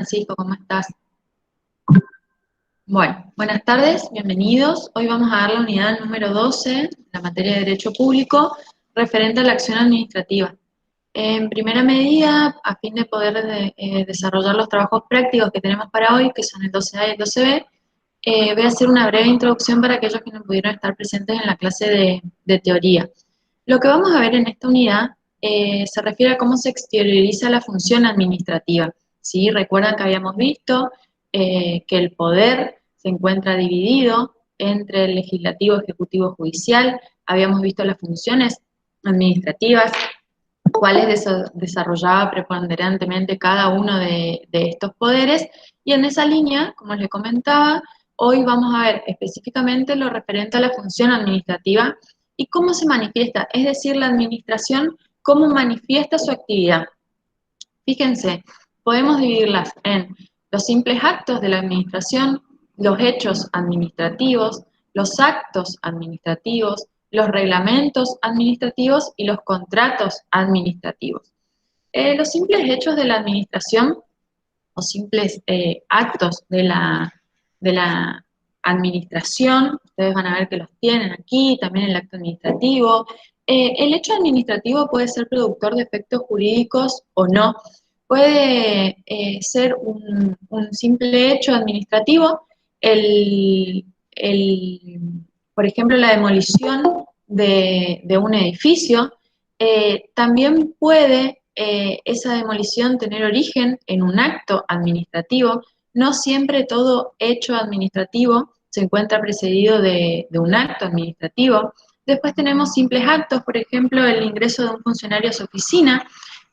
Francisco, ¿cómo estás? Bueno, buenas tardes, bienvenidos. Hoy vamos a dar la unidad número 12, la materia de Derecho Público, referente a la acción administrativa. En primera medida, a fin de poder desarrollar los trabajos prácticos que tenemos para hoy, que son el 12A y el 12B, voy a hacer una breve introducción para aquellos que no pudieron estar presentes en la clase de teoría. Lo que vamos a ver en esta unidad se refiere a cómo se exterioriza la función administrativa. ¿Sí? Recuerdan que habíamos visto que el poder se encuentra dividido entre el legislativo, ejecutivo, judicial. Habíamos visto las funciones administrativas, cuáles desarrollaba preponderantemente cada uno de estos poderes. Y en esa línea, como les comentaba, hoy vamos a ver específicamente lo referente a la función administrativa y cómo se manifiesta, es decir, la administración, cómo manifiesta su actividad. Fíjense, podemos dividirlas en los simples actos de la administración, los hechos administrativos, los actos administrativos, los reglamentos administrativos y los contratos administrativos. Los simples hechos de la administración o simples actos de la administración, ustedes van a ver que los tienen aquí, también el acto administrativo. El hecho administrativo puede ser productor de efectos jurídicos o no. Puede ser un simple hecho administrativo, el, el, por ejemplo, la demolición de un edificio. También puede esa demolición tener origen en un acto administrativo. No siempre todo hecho administrativo se encuentra precedido de un acto administrativo. Después tenemos simples actos, por ejemplo, el ingreso de un funcionario a su oficina,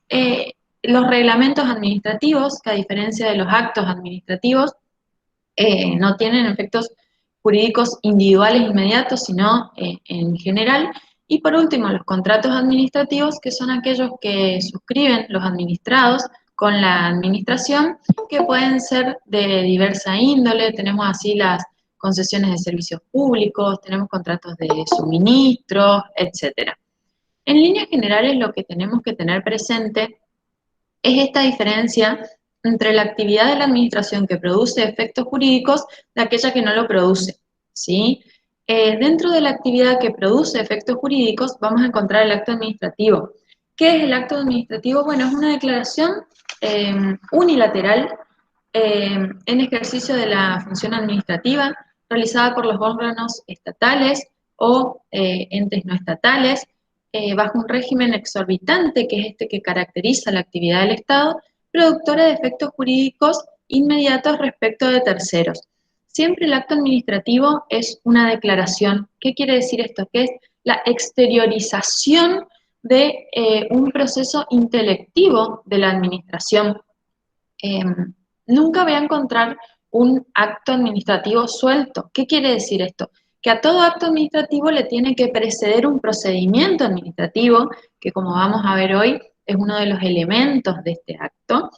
eh, los reglamentos administrativos, que a diferencia de los actos administrativos, no tienen efectos jurídicos individuales inmediatos, sino en general. Y por último, los contratos administrativos, que son aquellos que suscriben los administrados con la administración, que pueden ser de diversa índole. Tenemos así las concesiones de servicios públicos, tenemos contratos de suministros, etcétera. En líneas generales, lo que tenemos que tener presente es esta diferencia entre la actividad de la administración que produce efectos jurídicos de aquella que no lo produce, ¿sí? Dentro de la actividad que produce efectos jurídicos vamos a encontrar el acto administrativo. ¿Qué es el acto administrativo? Bueno, es una declaración unilateral en ejercicio de la función administrativa realizada por los órganos estatales o entes no estatales, bajo un régimen exorbitante, que es este que caracteriza la actividad del Estado, productora de efectos jurídicos inmediatos respecto de terceros. Siempre el acto administrativo es una declaración. ¿Qué quiere decir esto? Que es la exteriorización de un proceso intelectivo de la administración. Eh, Nunca voy a encontrar un acto administrativo suelto. ¿Qué quiere decir esto? Que a todo acto administrativo le tiene que preceder un procedimiento administrativo, que como vamos a ver hoy es uno de los elementos de este acto.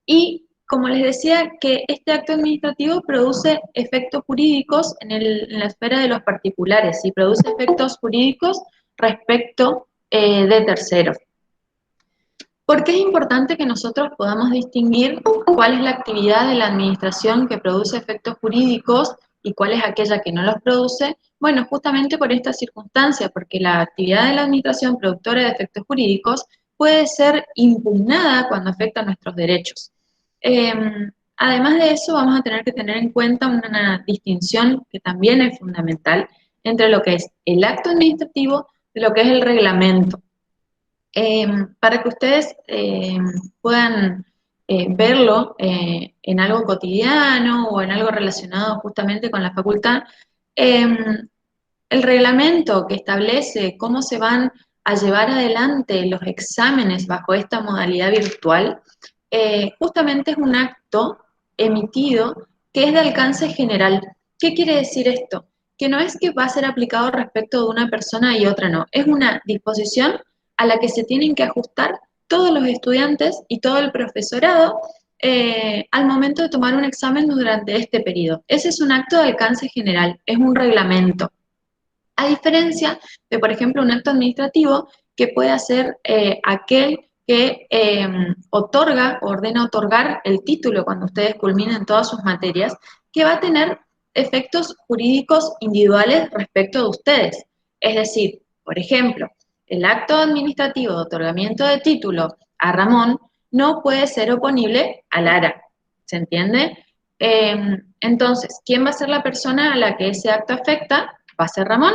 Y como les decía, que este acto administrativo produce efectos jurídicos en la esfera de los particulares y produce efectos jurídicos respecto de terceros. ¿Por qué es importante que nosotros podamos distinguir cuál es la actividad de la administración que produce efectos jurídicos y cuál es aquella que no los produce? Bueno, justamente por esta circunstancia, porque la actividad de la administración productora de efectos jurídicos puede ser impugnada cuando afecta nuestros derechos. Eh, Además de eso, vamos a tener que tener en cuenta una distinción que también es fundamental entre lo que es el acto administrativo y lo que es el reglamento. Para que ustedes puedan verlo en algo cotidiano o en algo relacionado justamente con la facultad, el reglamento que establece cómo se van a llevar adelante los exámenes bajo esta modalidad virtual, justamente es un acto emitido que es de alcance general. ¿Qué quiere decir esto? Que no es que va a ser aplicado respecto de una persona y otra no, es una disposición a la que se tienen que ajustar todos los estudiantes y todo el profesorado al momento de tomar un examen durante este periodo. Ese es un acto de alcance general, es un reglamento. A diferencia de, por ejemplo, un acto administrativo que puede hacer aquel que otorga, ordena otorgar el título cuando ustedes culminen todas sus materias, que va a tener efectos jurídicos individuales respecto de ustedes. Es decir, por ejemplo, el acto administrativo de otorgamiento de título a Ramón no puede ser oponible a Lara. ¿Se entiende? Entonces, ¿quién va a ser la persona a la que ese acto afecta? Va a ser Ramón.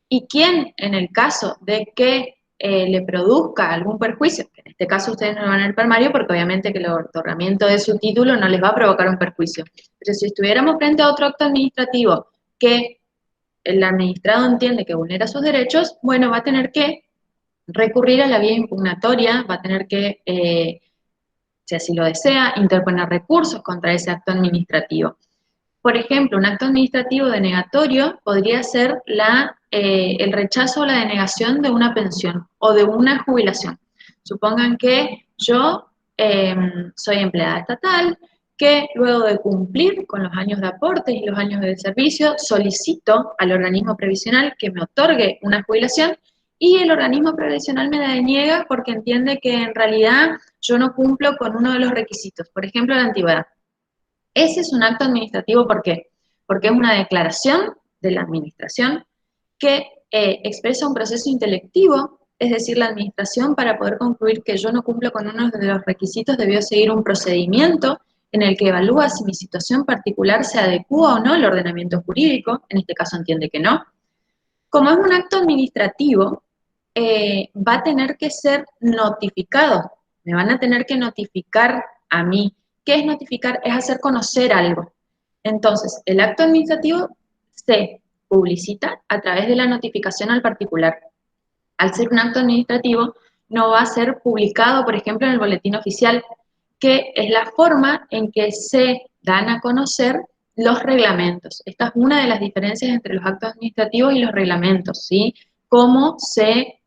¿Y quién, en el caso de que le produzca algún perjuicio? Que en este caso ustedes no van al permario porque obviamente que el otorgamiento de su título no les va a provocar un perjuicio. Pero si estuviéramos frente a otro acto administrativo que el administrado entiende que vulnera sus derechos, bueno, va a tener que recurrir a la vía impugnatoria, va a tener que, si así lo desea, interponer recursos contra ese acto administrativo. Por ejemplo, un acto administrativo denegatorio podría ser el rechazo o la denegación de una pensión o de una jubilación. Supongan que yo soy empleada estatal, que luego de cumplir con los años de aportes y los años de servicio, solicito al organismo previsional que me otorgue una jubilación y el organismo previsional me la deniega porque entiende que en realidad yo no cumplo con uno de los requisitos, por ejemplo, la antigüedad. Ese es un acto administrativo, ¿por qué? Porque es una declaración de la administración que expresa un proceso intelectivo, es decir, la administración para poder concluir que yo no cumplo con uno de los requisitos debió seguir un procedimiento en el que evalúa si mi situación particular se adecúa o no al ordenamiento jurídico, en este caso entiende que no. Como es un acto administrativo, va a tener que ser notificado, me van a tener que notificar a mí. ¿Qué es notificar? Es hacer conocer algo. Entonces, el acto administrativo se publicita a través de la notificación al particular. Al ser un acto administrativo, no va a ser publicado, por ejemplo, en el boletín oficial, que es la forma en que se dan a conocer los reglamentos. Esta es una de las diferencias entre los actos administrativos y los reglamentos, ¿sí? Cómo se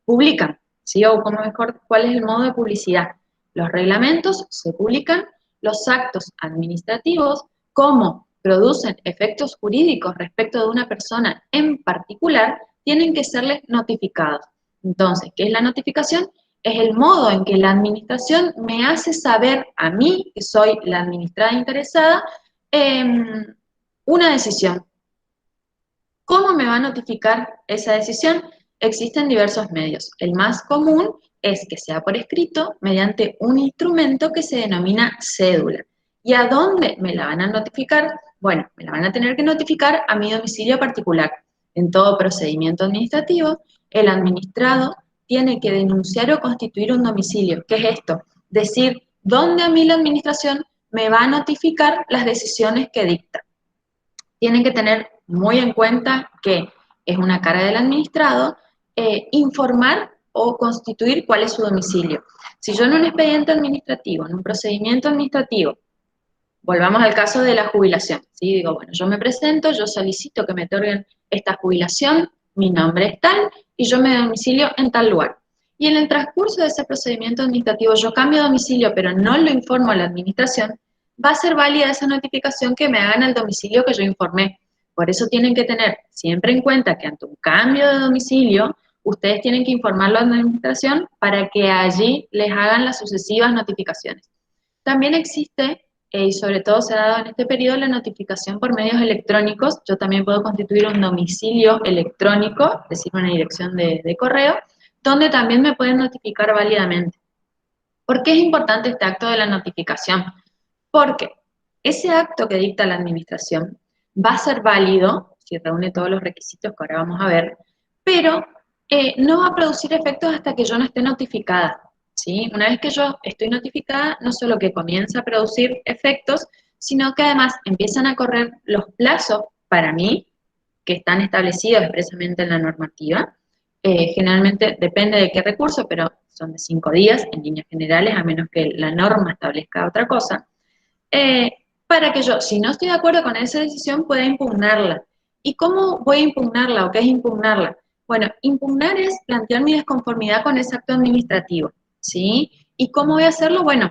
publican, ¿sí? O cómo mejor, cuál es el modo de publicidad. Los reglamentos se publican, los actos administrativos, cómo producen efectos jurídicos respecto de una persona en particular, tienen que serles notificados. Entonces, ¿qué es la notificación? Es el modo en que la administración me hace saber a mí, que soy la administrada interesada, una decisión. ¿Cómo me va a notificar esa decisión? Existen diversos medios. El más común es que sea por escrito mediante un instrumento que se denomina cédula. ¿Y a dónde me la van a notificar? Bueno, me la van a tener que notificar a mi domicilio particular. En todo procedimiento administrativo, el administrado tiene que denunciar o constituir un domicilio. ¿Qué es esto? Decir dónde a mí la administración me va a notificar las decisiones que dicta. Tienen que tener muy en cuenta que es una carga del administrado informar o constituir cuál es su domicilio. Si yo en un expediente administrativo, en un procedimiento administrativo, volvamos al caso de la jubilación, ¿sí? Digo, bueno, yo me presento, yo solicito que me otorguen esta jubilación, mi nombre es tal y yo me domicilio en tal lugar. Y en el transcurso de ese procedimiento administrativo yo cambio de domicilio, pero no lo informo a la administración, va a ser válida esa notificación que me hagan al domicilio que yo informé. Por eso tienen que tener siempre en cuenta que ante un cambio de domicilio, ustedes tienen que informarlo a la administración para que allí les hagan las sucesivas notificaciones. También existe, y sobre todo se ha dado en este periodo, la notificación por medios electrónicos. Yo también puedo constituir un domicilio electrónico, es decir, una dirección de correo, donde también me pueden notificar válidamente. ¿Por qué es importante este acto de la notificación? Porque ese acto que dicta la administración va a ser válido, si reúne todos los requisitos que ahora vamos a ver, pero no va a producir efectos hasta que yo no esté notificada, ¿sí? Una vez que yo estoy notificada, no solo que comienza a producir efectos, sino que además empiezan a correr los plazos para mí, que están establecidos expresamente en la normativa. Generalmente depende de qué recurso, pero son de 5 días en líneas generales, a menos que la norma establezca otra cosa. Para que yo, si no estoy de acuerdo con esa decisión, pueda impugnarla. ¿Y cómo voy a impugnarla o qué es impugnarla? Bueno, impugnar es plantear mi desconformidad con ese acto administrativo, ¿sí? ¿Y cómo voy a hacerlo? Bueno,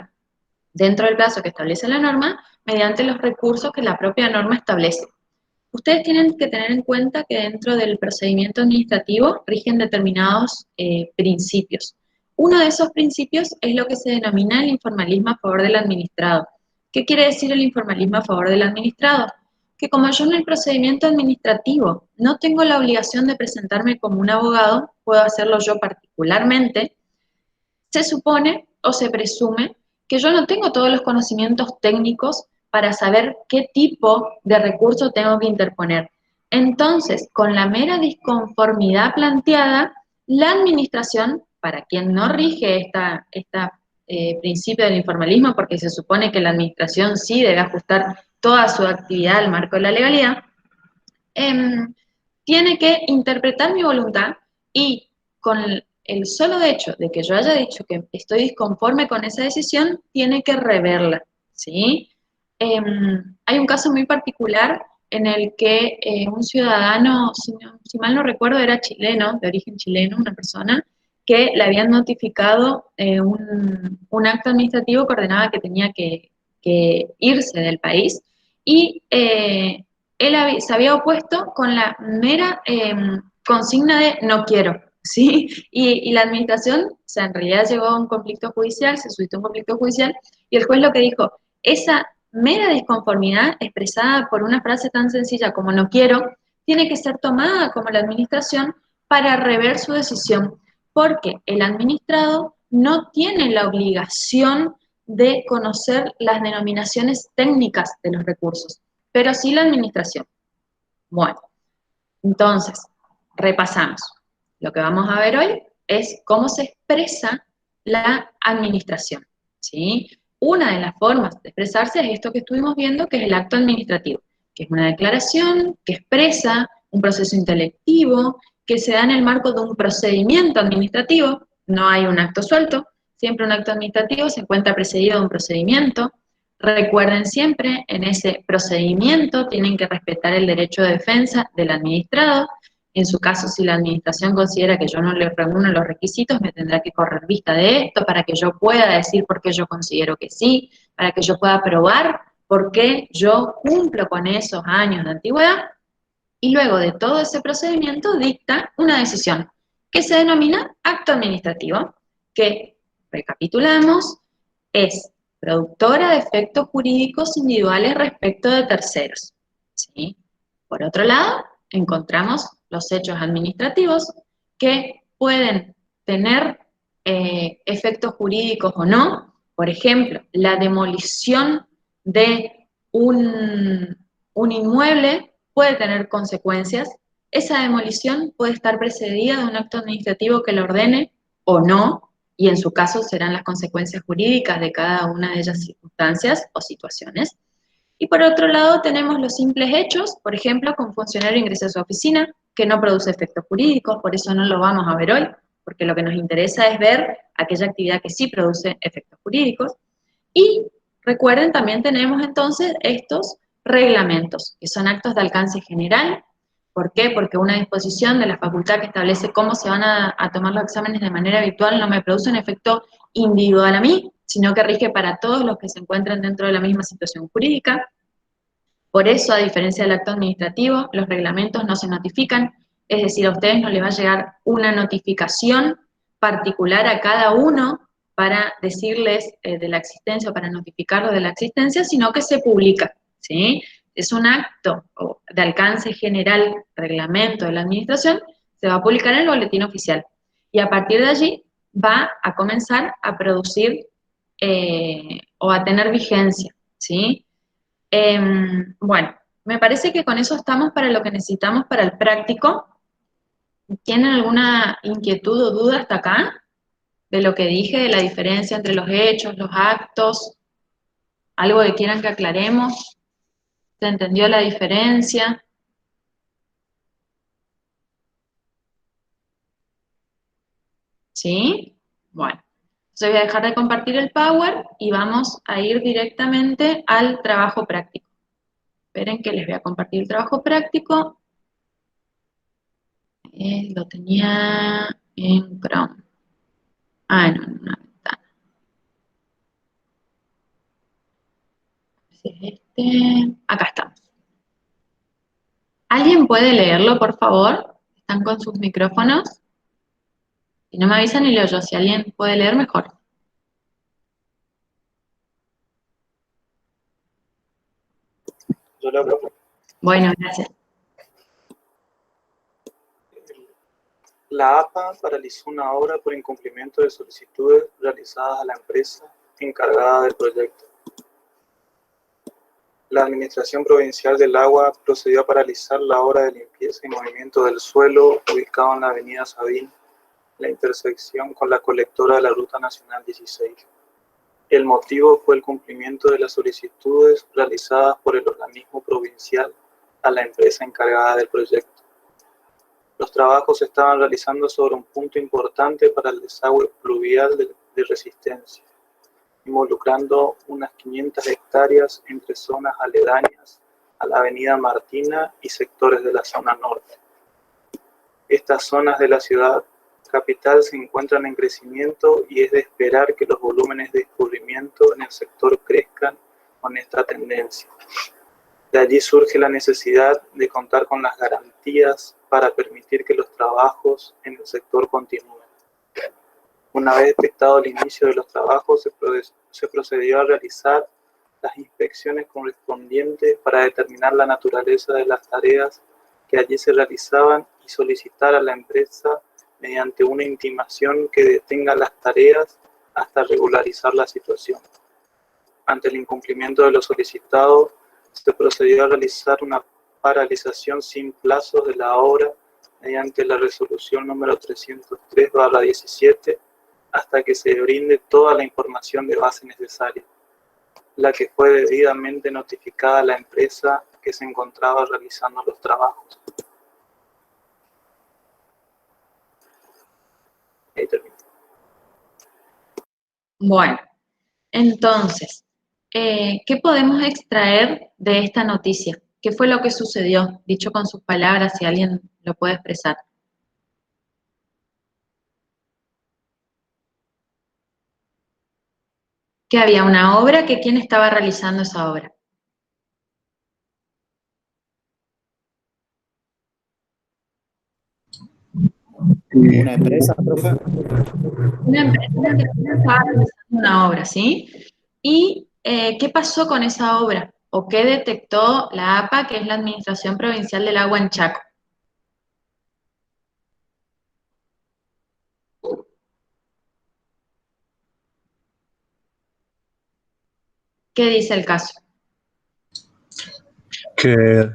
dentro del plazo que establece la norma, mediante los recursos que la propia norma establece. Ustedes tienen que tener en cuenta que dentro del procedimiento administrativo rigen determinados principios. Uno de esos principios es lo que se denomina el informalismo a favor del administrado. ¿Qué quiere decir el informalismo a favor del administrado? Que como yo en el procedimiento administrativo no tengo la obligación de presentarme como un abogado, puedo hacerlo yo particularmente, se supone o se presume que yo no tengo todos los conocimientos técnicos para saber qué tipo de recurso tengo que interponer. Entonces, con la mera disconformidad planteada, la administración, para quien no rige este principio del informalismo, porque se supone que la administración sí debe ajustar toda su actividad al marco de la legalidad, tiene que interpretar mi voluntad y con el solo hecho de que yo haya dicho que estoy disconforme con esa decisión, tiene que reverla, ¿sí? Hay un caso muy particular en el que un ciudadano, si mal no recuerdo, era chileno, de origen chileno, una persona, que le habían notificado un acto administrativo que ordenaba que tenía que irse del país y él se había opuesto con la mera consigna de no quiero, ¿sí? Y la administración, o sea, en realidad llegó a un conflicto judicial, se suscitó un conflicto judicial, y el juez lo que dijo, esa mera disconformidad expresada por una frase tan sencilla como no quiero, tiene que ser tomada como la administración para rever su decisión, porque el administrado no tiene la obligación de conocer las denominaciones técnicas de los recursos, pero sí la administración. Bueno, entonces, repasamos. Lo que vamos a ver hoy es cómo se expresa la administración, ¿sí? Una de las formas de expresarse es esto que estuvimos viendo, que es el acto administrativo, que es una declaración que expresa un proceso intelectivo, que se da en el marco de un procedimiento administrativo, no hay un acto suelto, siempre un acto administrativo se encuentra precedido de un procedimiento. Recuerden siempre, en ese procedimiento tienen que respetar el derecho de defensa del administrado. En su caso, si la administración considera que yo no le reúno los requisitos, me tendrá que correr vista de esto para que yo pueda decir por qué yo considero que sí, para que yo pueda probar por qué yo cumplo con esos años de antigüedad. Y luego de todo ese procedimiento dicta una decisión que se denomina acto administrativo, que, recapitulamos, es productora de efectos jurídicos individuales respecto de terceros, ¿sí? Por otro lado, encontramos los hechos administrativos que pueden tener efectos jurídicos o no. Por ejemplo, la demolición de un inmueble puede tener consecuencias. Esa demolición puede estar precedida de un acto administrativo que lo ordene o no, y en su caso serán las consecuencias jurídicas de cada una de ellas circunstancias o situaciones. Y por otro lado tenemos los simples hechos, por ejemplo, que un funcionario ingrese a su oficina, que no produce efectos jurídicos, por eso no lo vamos a ver hoy, porque lo que nos interesa es ver aquella actividad que sí produce efectos jurídicos. Y recuerden, también tenemos entonces estos reglamentos, que son actos de alcance general. ¿Por qué? Porque una disposición de la facultad que establece cómo se van a tomar los exámenes de manera habitual no me produce un efecto individual a mí, sino que rige para todos los que se encuentran dentro de la misma situación jurídica. Por eso, a diferencia del acto administrativo, los reglamentos no se notifican, es decir, a ustedes no les va a llegar una notificación particular a cada uno para decirles de la existencia o para notificarlos de la existencia, sino que se publica, ¿sí? Es un acto de alcance general, reglamento de la administración, se va a publicar en el boletín oficial. Y a partir de allí va a comenzar a producir o a tener vigencia, ¿sí? Bueno, me parece que con eso estamos para lo que necesitamos para el práctico. ¿Tienen alguna inquietud o duda hasta acá de lo que dije, de la diferencia entre los hechos, los actos? ¿Algo que quieran que aclaremos? ¿Se entendió la diferencia? ¿Sí? Bueno, entonces voy a dejar de compartir el Power y vamos a ir directamente al trabajo práctico. Esperen que les voy a compartir el trabajo práctico. Lo tenía en Chrome. Ah, no, en una ventana. Si es este. Acá estamos. ¿Alguien puede leerlo, por favor? ¿Están con sus micrófonos? Si no me avisan y leo yo, si alguien puede leer, mejor. Yo leo, profe. Bueno, gracias. La APA paralizó una obra por incumplimiento de solicitudes realizadas a la empresa encargada del proyecto. La Administración Provincial del Agua procedió a paralizar la obra de limpieza y movimiento del suelo ubicado en la avenida Sabín, la intersección con la colectora de la Ruta Nacional 16. El motivo fue el cumplimiento de las solicitudes realizadas por el organismo provincial a la empresa encargada del proyecto. Los trabajos se estaban realizando sobre un punto importante para el desagüe pluvial de Resistencia, involucrando unas 500 hectáreas entre zonas aledañas a la avenida Martina y sectores de la zona norte. Estas zonas de la ciudad capital se encuentran en crecimiento y es de esperar que los volúmenes de escurrimiento en el sector crezcan con esta tendencia. De allí surge la necesidad de contar con las garantías para permitir que los trabajos en el sector continúen. Una vez detectado el inicio de los trabajos, se procedió a realizar las inspecciones correspondientes para determinar la naturaleza de las tareas que allí se realizaban y solicitar a la empresa mediante una intimación que detenga las tareas hasta regularizar la situación. Ante el incumplimiento de lo solicitado, se procedió a realizar una paralización sin plazos de la obra mediante la resolución número 303/17 hasta que se brinde toda la información de base necesaria, la que fue debidamente notificada a la empresa que se encontraba realizando los trabajos. Ahí termino. Bueno, entonces, ¿qué podemos extraer de esta noticia? ¿Qué fue lo que sucedió? Dicho con sus palabras, si alguien lo puede expresar. Que había una obra, que quién estaba realizando esa obra. Una empresa, profe. Una empresa que estaba realizando una obra, ¿sí? ¿Y qué pasó con esa obra? ¿O qué detectó la APA, que es la Administración Provincial del Agua en Chaco? ¿Qué dice el caso? Que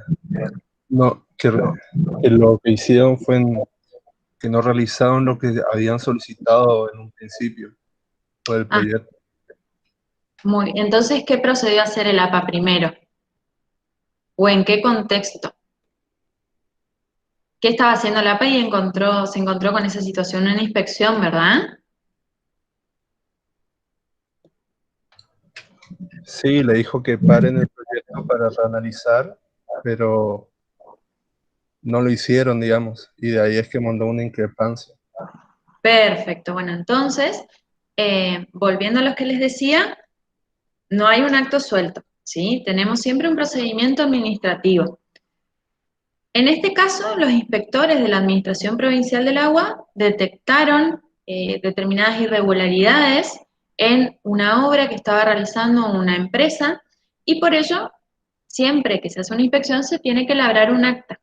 no, que lo que hicieron fue que no realizaron lo que habían solicitado en un principio por el proyecto. Muy bien. Entonces, ¿qué procedió a hacer el APA primero? ¿O en qué contexto? ¿Qué estaba haciendo el APA y se encontró con esa situación en una inspección, verdad? Sí, le dijo que paren el proyecto para reanalizar, pero no lo hicieron, digamos, y de ahí es que mandó una increpancia. Perfecto. Bueno, entonces, volviendo a lo que les decía, no hay un acto suelto, ¿sí? Tenemos siempre un procedimiento administrativo. En este caso, los inspectores de la Administración Provincial del Agua detectaron determinadas irregularidades en una obra que estaba realizando una empresa y por ello, siempre que se hace una inspección, se tiene que labrar un acta.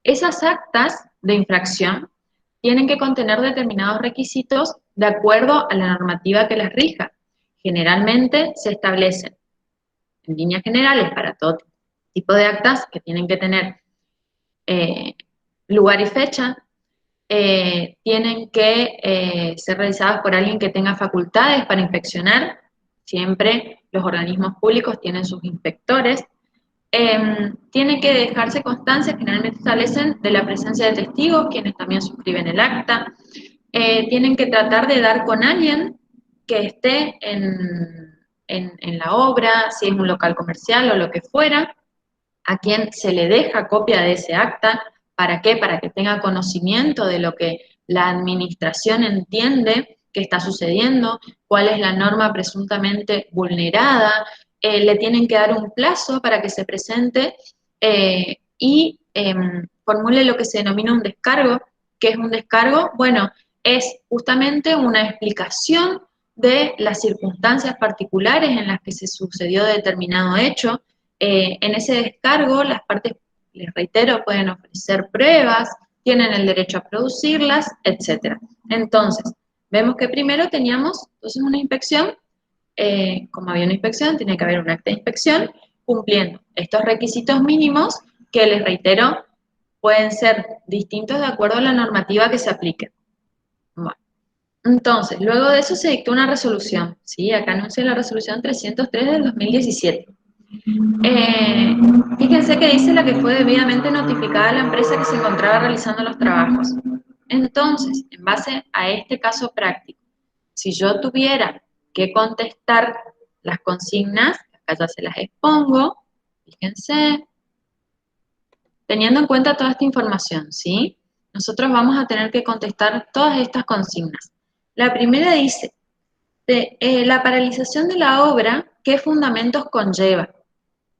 Esas actas de infracción tienen que contener determinados requisitos de acuerdo a la normativa que las rija. Generalmente se establecen en líneas generales para todo tipo de actas que tienen que tener lugar y fecha, tienen que ser realizadas por alguien que tenga facultades para inspeccionar. Siempre los organismos públicos tienen sus inspectores. Tiene que dejarse constancia, generalmente establecen de la presencia de testigos, quienes también suscriben el acta. Tienen que tratar de dar con alguien que esté en la obra, si es un local comercial o lo que fuera, a quien se le deja copia de ese acta. ¿Para qué? Para que tenga conocimiento de lo que la administración entiende que está sucediendo, cuál es la norma presuntamente vulnerada. Le tienen que dar un plazo para que se presente y formule lo que se denomina un descargo. ¿Qué es un descargo? Bueno, es justamente una explicación de las circunstancias particulares en las que se sucedió determinado hecho. En ese descargo, las partes, les reitero, pueden ofrecer pruebas, tienen el derecho a producirlas, etc. Entonces, vemos que primero teníamos entonces una inspección, como había una inspección, tiene que haber un acta de inspección, cumpliendo estos requisitos mínimos que, les reitero, pueden ser distintos de acuerdo a la normativa que se aplique. Bueno, entonces, luego de eso se dictó una resolución, ¿sí? Acá anuncia la resolución 303 del 2017. Fíjense que dice la que fue debidamente notificada a la empresa que se encontraba realizando los trabajos. Entonces, en base a este caso práctico, si yo tuviera que contestar las consignas, acá ya se las expongo, fíjense, teniendo en cuenta toda esta información, ¿sí? Nosotros vamos a tener que contestar todas estas consignas. La primera dice, la paralización de la obra, ¿qué fundamentos conlleva?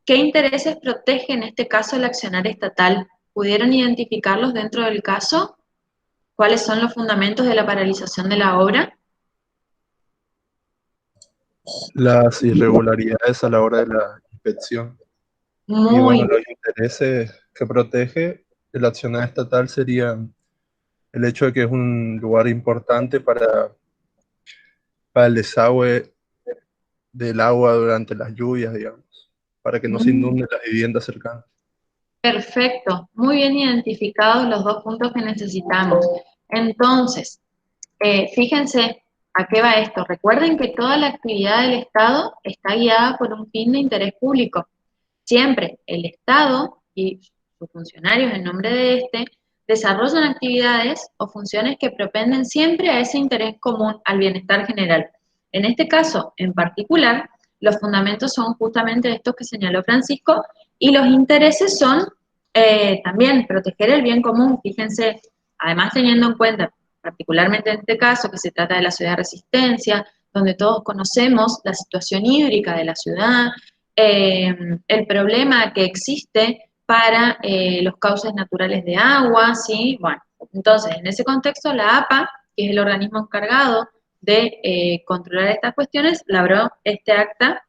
¿Qué intereses protege en este caso el accionar estatal? ¿Pudieron identificarlos dentro del caso? ¿Cuáles son los fundamentos de la paralización de la obra? Las irregularidades a la hora de la inspección. Y Muy bueno, bien. los intereses que protege el accionar estatal serían el hecho de que es un lugar importante para el desagüe del agua durante las lluvias, digamos, para que no se inunden las viviendas cercanas. Perfecto, muy bien identificados los dos puntos que necesitamos. Entonces, fíjense a qué va esto. Recuerden que toda la actividad del Estado está guiada por un fin de interés público. Siempre el Estado y sus funcionarios en nombre de este desarrollan actividades o funciones que propenden siempre a ese interés común, al bienestar general. En este caso, en particular, los fundamentos son justamente estos que señaló Francisco, y los intereses son también proteger el bien común. Fíjense, además teniendo en cuenta, particularmente en este caso, que se trata de la ciudad de Resistencia, donde todos conocemos la situación hídrica de la ciudad, el problema que existe para los cauces naturales de agua, ¿sí? Bueno, entonces, en ese contexto, la APA, que es el organismo encargado de controlar estas cuestiones, labró este acta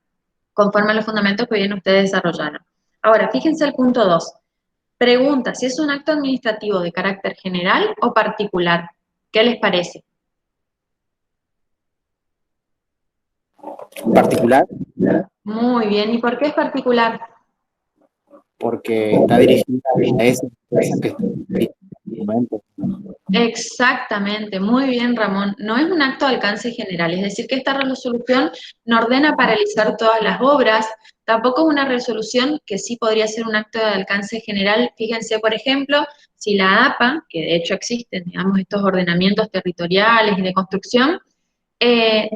conforme a los fundamentos que bien ustedes desarrollaron. Ahora, fíjense el punto 2. Pregunta si es un acto administrativo de carácter general o particular. ¿Qué les parece? Particular, Muy bien, ¿y por qué es particular? porque está dirigida a esa empresa que está en el momento. Exactamente, muy bien, Ramón. No es un acto de alcance general, es decir, que esta resolución no ordena paralizar todas las obras, tampoco es una resolución que sí podría ser un acto de alcance general. Fíjense, por ejemplo, si la APA, que de hecho existen, digamos, estos ordenamientos territoriales y de construcción,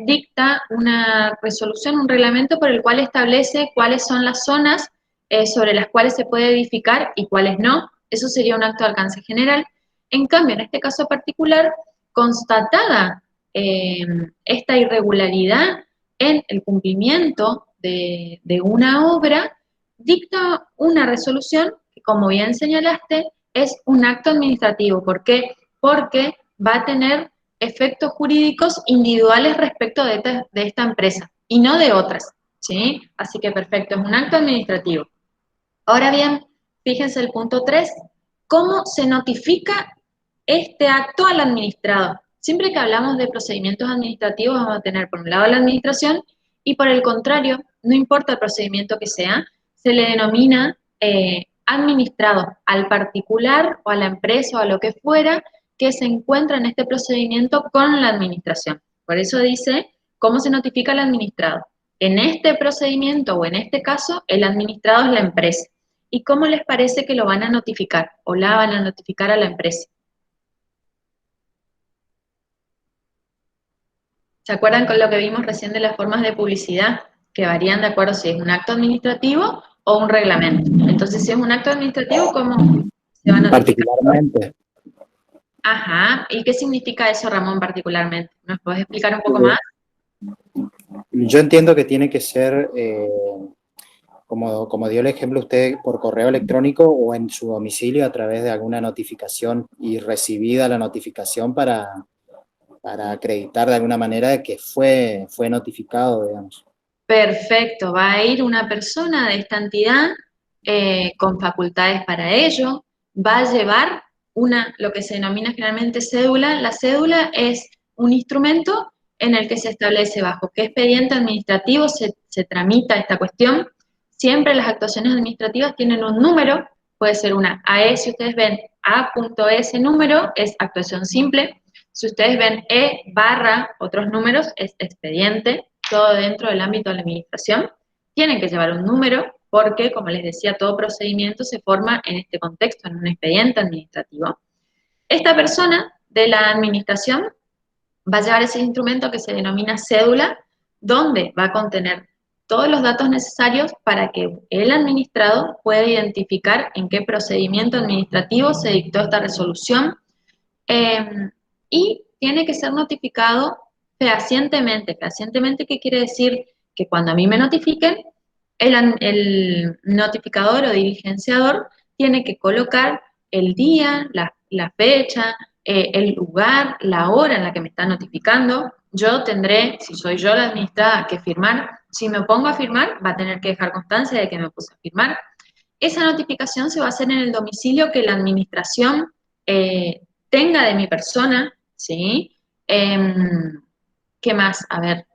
dicta una resolución, un reglamento por el cual establece cuáles son las zonas sobre las cuales se puede edificar y cuáles no. Eso sería un acto de alcance general. En cambio, en este caso particular, constatada esta irregularidad en el cumplimiento de una obra, dicta una resolución que, como bien señalaste, es un acto administrativo. ¿Por qué? Porque va a tener efectos jurídicos individuales respecto de esta empresa y no de otras, ¿sí? Así que perfecto, es un acto administrativo. Ahora bien, fíjense el punto 3, ¿cómo se notifica este acto al administrado? Siempre que hablamos de procedimientos administrativos vamos a tener por un lado la administración y por el contrario, no importa el procedimiento que sea, se le denomina administrado al particular o a la empresa o a lo que fuera que se encuentra en este procedimiento con la administración. Por eso dice, ¿cómo se notifica al administrado? En este procedimiento o en este caso, el administrado es la empresa. ¿Y cómo les parece que lo van a notificar o la van a notificar a la empresa? ¿Se acuerdan con lo que vimos recién de las formas de publicidad? Que varían de acuerdo si es un acto administrativo o un reglamento. Entonces, si es un acto administrativo, ¿cómo se va a notificar? Particularmente, Ajá. ¿Y qué significa eso, Ramón, particularmente? ¿Nos puedes explicar un poco más? yo entiendo que tiene que ser, como dio el ejemplo usted, por correo electrónico o en su domicilio a través de alguna notificación y recibida la notificación para para acreditar de alguna manera que fue notificado, digamos. Perfecto, va a ir una persona de esta entidad con facultades para ello, va a llevar lo que se denomina generalmente cédula. La cédula es un instrumento en el que se establece bajo qué expediente administrativo se tramita esta cuestión. Siempre las actuaciones administrativas tienen un número, puede ser una AE, si ustedes ven A.E, número, es actuación simple. Si ustedes ven E barra otros números, es expediente, todo dentro del ámbito de la administración. Tienen que llevar un número porque, como les decía, todo procedimiento se forma en este contexto, en un expediente administrativo. Esta persona de la administración va a llevar ese instrumento que se denomina cédula, donde va a contener todos los datos necesarios para que el administrado pueda identificar en qué procedimiento administrativo se dictó esta resolución, y tiene que ser notificado fehacientemente. Fehacientemente, ¿qué quiere decir? Que cuando a mí me notifiquen, el notificador o diligenciador tiene que colocar el día, la fecha, el lugar, la hora en la que me está notificando. Yo tendré, si soy yo la administrada, que firmar. Si me pongo a firmar, va a tener que dejar constancia de que me puse a firmar. Esa notificación se va a hacer en el domicilio que la administración tenga de mi persona, ¿sí? ¿Qué más? A ver,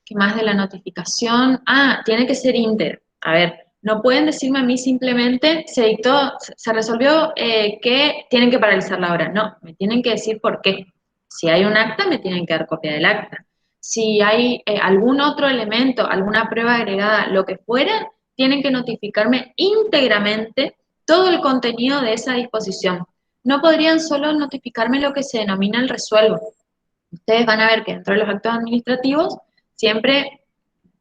¿qué más de la notificación? Ah, tiene que ser íntegro. A ver, no pueden decirme a mí simplemente, se resolvió que tienen que paralizar la obra. No, me tienen que decir por qué. Si hay un acta, me tienen que dar copia del acta. Si hay algún otro elemento, alguna prueba agregada, lo que fuera, tienen que notificarme íntegramente todo el contenido de esa disposición. No podrían solo notificarme lo que se denomina el resuelvo. Ustedes van a ver que dentro de los actos administrativos siempre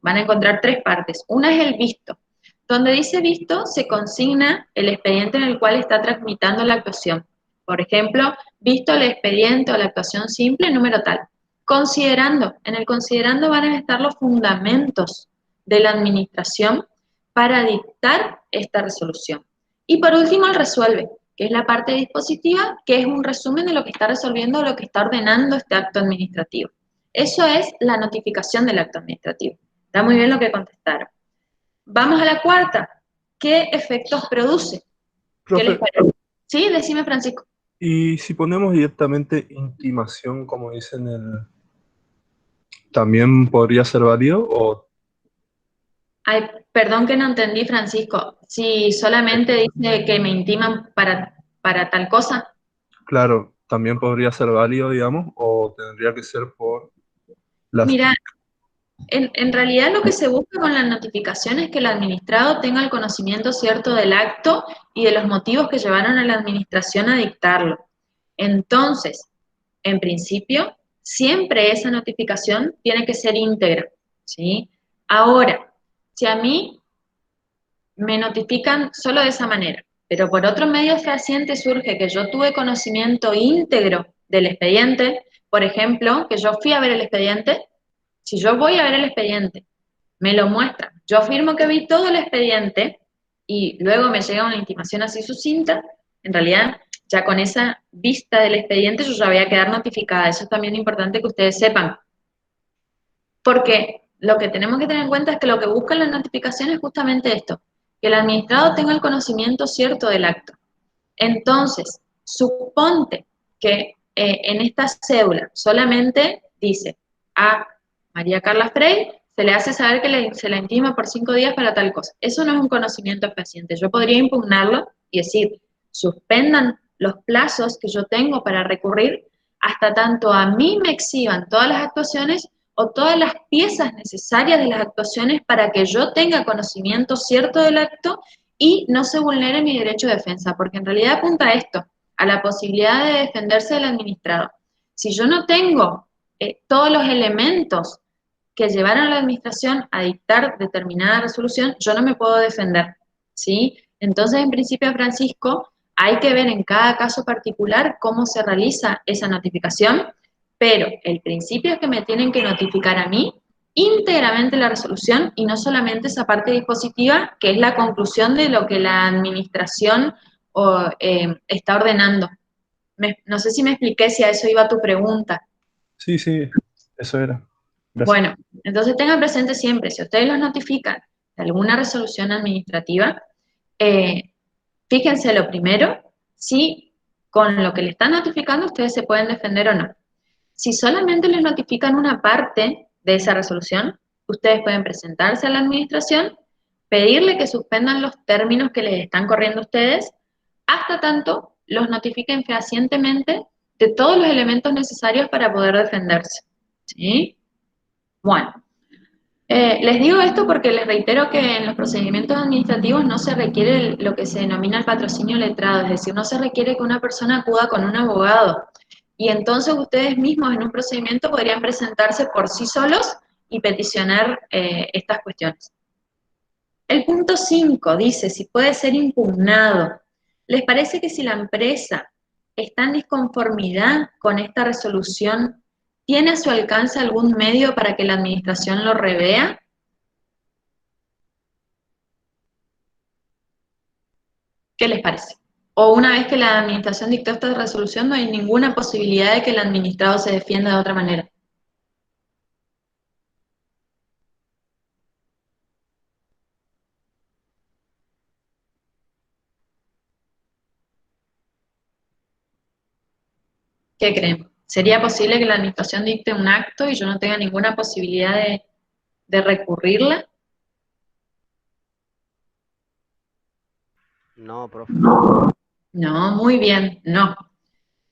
van a encontrar tres partes. Una es el visto. Donde dice visto, se consigna el expediente en el cual está tramitando la actuación. Por ejemplo, visto el expediente o la actuación simple, número tal. Considerando, en el considerando van a estar los fundamentos de la administración para dictar esta resolución. Y por último, el resuelve, que es la parte dispositiva, que es un resumen de lo que está resolviendo o lo que está ordenando este acto administrativo. Eso es la notificación del acto administrativo. Está muy bien lo que contestaron. Vamos a la cuarta. ¿Qué efectos produce? ¿Qué les Profe, parece? Sí, decime, Francisco. y si ponemos directamente intimación, como dicen ¿también podría ser válido? O, Ay, perdón que no entendí, Francisco. Si solamente dice que me intiman para tal cosa. claro, también podría ser válido, digamos, o tendría que ser por las... Mira, en realidad lo que se busca con la notificación es que el administrado tenga el conocimiento cierto del acto y de los motivos que llevaron a la administración a dictarlo. Entonces, en principio, siempre esa notificación tiene que ser íntegra, ¿sí? Ahora, si a mí me notifican solo de esa manera, pero por otro medio fehaciente surge que yo tuve conocimiento íntegro del expediente, por ejemplo, que yo fui a ver el expediente, si yo voy a ver el expediente, me lo muestran, yo afirmo que vi todo el expediente y luego me llega una intimación así sucinta, en realidad ya con esa vista del expediente yo ya voy a quedar notificada. Eso es también importante que ustedes sepan. Porque lo que tenemos que tener en cuenta es que lo que buscan las notificaciones es justamente esto, que el administrado tenga el conocimiento cierto del acto. Entonces, suponte que en esta cédula solamente dice a María Carla Frey se le hace saber que se la intima por 5 días para tal cosa. Eso no es un conocimiento fehaciente. Yo podría impugnarlo y decir, suspendan los plazos que yo tengo para recurrir hasta tanto a mí me exhiban todas las actuaciones o todas las piezas necesarias de las actuaciones para que yo tenga conocimiento cierto del acto y no se vulnere mi derecho de defensa, porque en realidad apunta a esto, a la posibilidad de defenderse del administrado. Si yo no tengo todos los elementos que llevaron a la administración a dictar determinada resolución, yo no me puedo defender, ¿sí? Entonces, en principio, Francisco, hay que ver en cada caso particular cómo se realiza esa notificación, pero el principio es que me tienen que notificar a mí íntegramente la resolución y no solamente esa parte dispositiva, que es la conclusión de lo que la administración está ordenando. No sé si me expliqué, si a eso iba tu pregunta. Sí, sí, eso era. Gracias. Bueno, entonces tengan presente siempre, si ustedes los notifican de alguna resolución administrativa, fíjense lo primero, si con lo que le están notificando ustedes se pueden defender o no. Si solamente les notifican una parte de esa resolución, ustedes pueden presentarse a la administración, pedirle que suspendan los términos que les están corriendo a ustedes, hasta tanto los notifiquen fehacientemente de todos los elementos necesarios para poder defenderse. ¿Sí? Bueno, les digo esto porque les reitero que en los procedimientos administrativos no se requiere lo que se denomina el patrocinio letrado, es decir, no se requiere que una persona acuda con un abogado. Y entonces ustedes mismos en un procedimiento podrían presentarse por sí solos y peticionar estas cuestiones. El punto 5 dice si puede ser impugnado. ¿Les parece que si la empresa está en disconformidad con esta resolución, tiene a su alcance algún medio para que la administración lo revea? ¿Qué les parece? O una vez que la administración dictó esta resolución, no hay ninguna posibilidad de que el administrado se defienda de otra manera. ¿Qué creen? ¿Sería posible que la administración dicte un acto y yo no tenga ninguna posibilidad de recurrirla? No, profe. No, muy bien, no.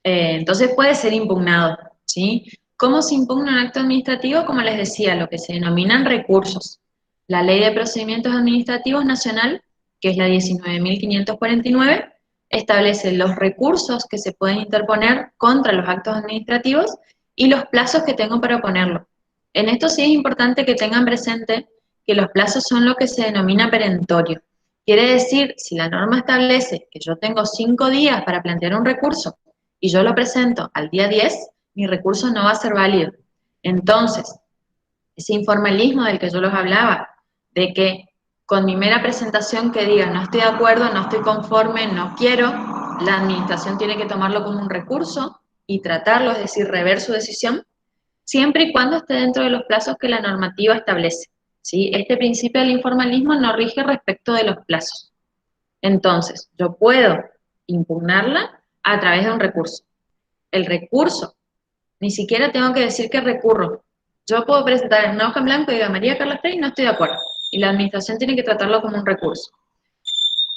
Entonces puede ser impugnado, ¿sí? ¿Cómo se impugna un acto administrativo? Como les decía, lo que se denominan recursos. La Ley de Procedimientos Administrativos Nacional, que es la 19.549, establece los recursos que se pueden interponer contra los actos administrativos y los plazos que tengo para oponerlo. En esto sí es importante que tengan presente que los plazos son lo que se denomina perentorio. Quiere decir, si la norma establece que yo tengo 5 días para plantear un recurso y yo lo presento al día 10, mi recurso no va a ser válido. Entonces, ese informalismo del que yo los hablaba, de que con mi mera presentación que diga no estoy de acuerdo, no estoy conforme, no quiero, la administración tiene que tomarlo como un recurso y tratarlo, es decir, rever su decisión, siempre y cuando esté dentro de los plazos que la normativa establece. ¿Sí? Este principio del informalismo no rige respecto de los plazos. Entonces, yo puedo impugnarla a través de un recurso. El recurso, ni siquiera tengo que decir que recurro. Yo puedo presentar en una hoja en blanco y diga María Carla Frey, no estoy de acuerdo. Y la administración tiene que tratarlo como un recurso.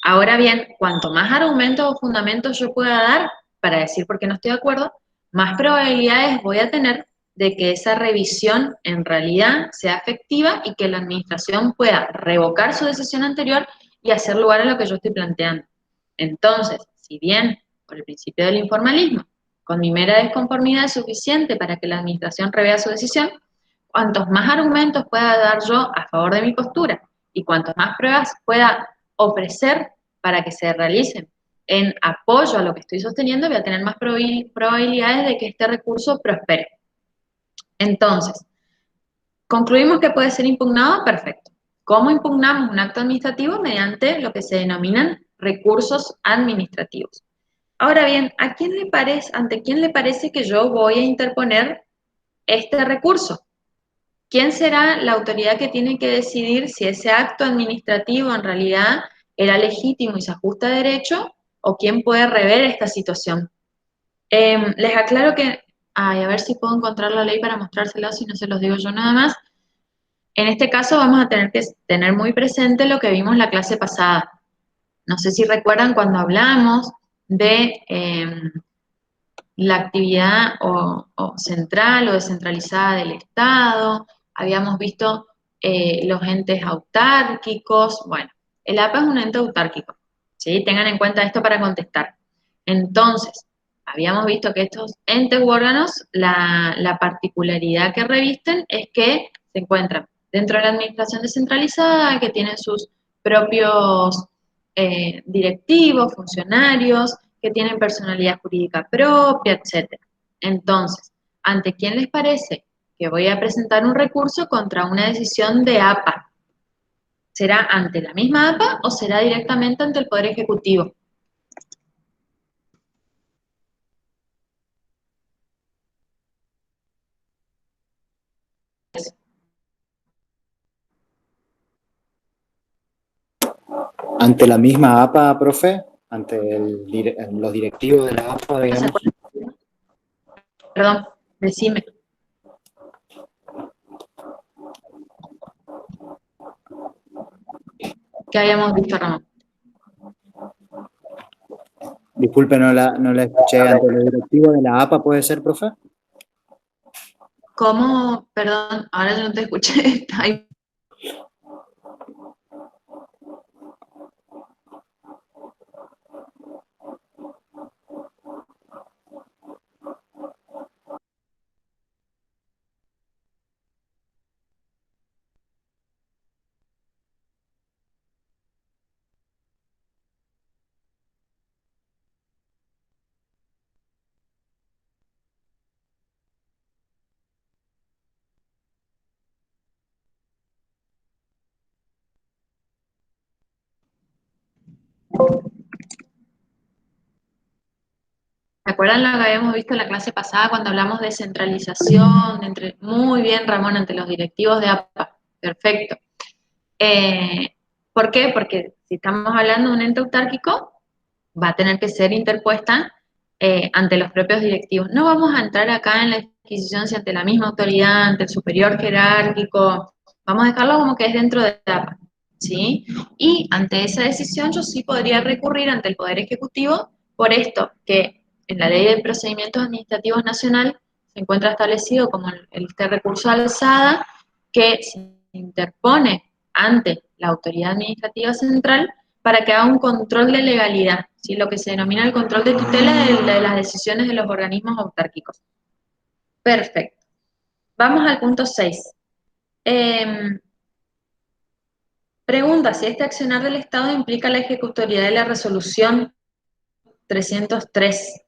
Ahora bien, cuanto más argumentos o fundamentos yo pueda dar para decir por qué no estoy de acuerdo, más probabilidades voy a tener de que esa revisión en realidad sea efectiva y que la administración pueda revocar su decisión anterior y hacer lugar a lo que yo estoy planteando. Entonces, si bien por el principio del informalismo, con mi mera desconformidad es suficiente para que la administración revea su decisión, cuantos más argumentos pueda dar yo a favor de mi postura y cuantos más pruebas pueda ofrecer para que se realicen en apoyo a lo que estoy sosteniendo, voy a tener más probabilidades de que este recurso prospere. Entonces, concluimos que puede ser impugnado, perfecto. ¿Cómo impugnamos un acto administrativo? Mediante lo que se denominan recursos administrativos. Ahora bien, ¿ante quién le parece que yo voy a interponer este recurso? ¿Quién será la autoridad que tiene que decidir si ese acto administrativo en realidad era legítimo y se ajusta a derecho o quién puede rever esta situación? Les aclaro que, a ver si puedo encontrar la ley para mostrársela, si no se los digo yo nada más. En este caso vamos a tener que tener muy presente lo que vimos la clase pasada. No sé si recuerdan cuando hablamos de la actividad central o descentralizada del Estado, habíamos visto los entes autárquicos. Bueno, el APA es un ente autárquico, ¿sí? Tengan en cuenta esto para contestar. Entonces, habíamos visto que estos entes u órganos, la particularidad que revisten es que se encuentran dentro de la administración descentralizada, que tienen sus propios directivos, funcionarios, que tienen personalidad jurídica propia, etc. Entonces, ¿ante quién les parece que voy a presentar un recurso contra una decisión de APA? ¿Será ante la misma APA o será directamente ante el Poder Ejecutivo? Ante la misma APA, profe, ante los directivos de la APA, ¿Se digamos. acuerdan? Perdón, decime. ¿Qué habíamos visto, Ramón? Disculpe, no la escuché. ¿Ante los directivos de la APA puede ser, profe? ¿Cómo? Perdón, ahora yo no te escuché. Ay, ¿se acuerdan lo que habíamos visto en la clase pasada cuando hablamos de centralización? Muy bien, Ramón, ante los directivos de APA. Perfecto. Eh, ¿Por qué? Porque si estamos hablando de un ente autárquico, va a tener que ser interpuesta ante los propios directivos. No vamos a entrar acá en la disquisición si ante la misma autoridad, ante el superior jerárquico, vamos a dejarlo como que es dentro de la APA, ¿sí? Y ante esa decisión yo sí podría recurrir ante el Poder Ejecutivo por esto, que en la Ley de Procedimientos Administrativos Nacional se encuentra establecido como este recurso de alzada que se interpone ante la autoridad administrativa central para que haga un control de legalidad, ¿sí? Lo que se denomina el control de tutela de las decisiones de los organismos autárquicos. Perfecto. Vamos al punto 6. Pregunta si este accionar del Estado implica la ejecutoriedad de la resolución 303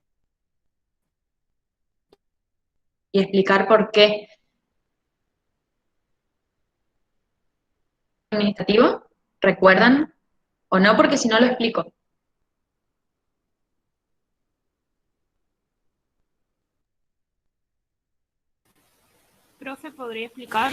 y explicar por qué. ¿Administrativo? ¿Recuerdan? ¿O no? Porque si no lo explico. Profe, ¿podría explicar?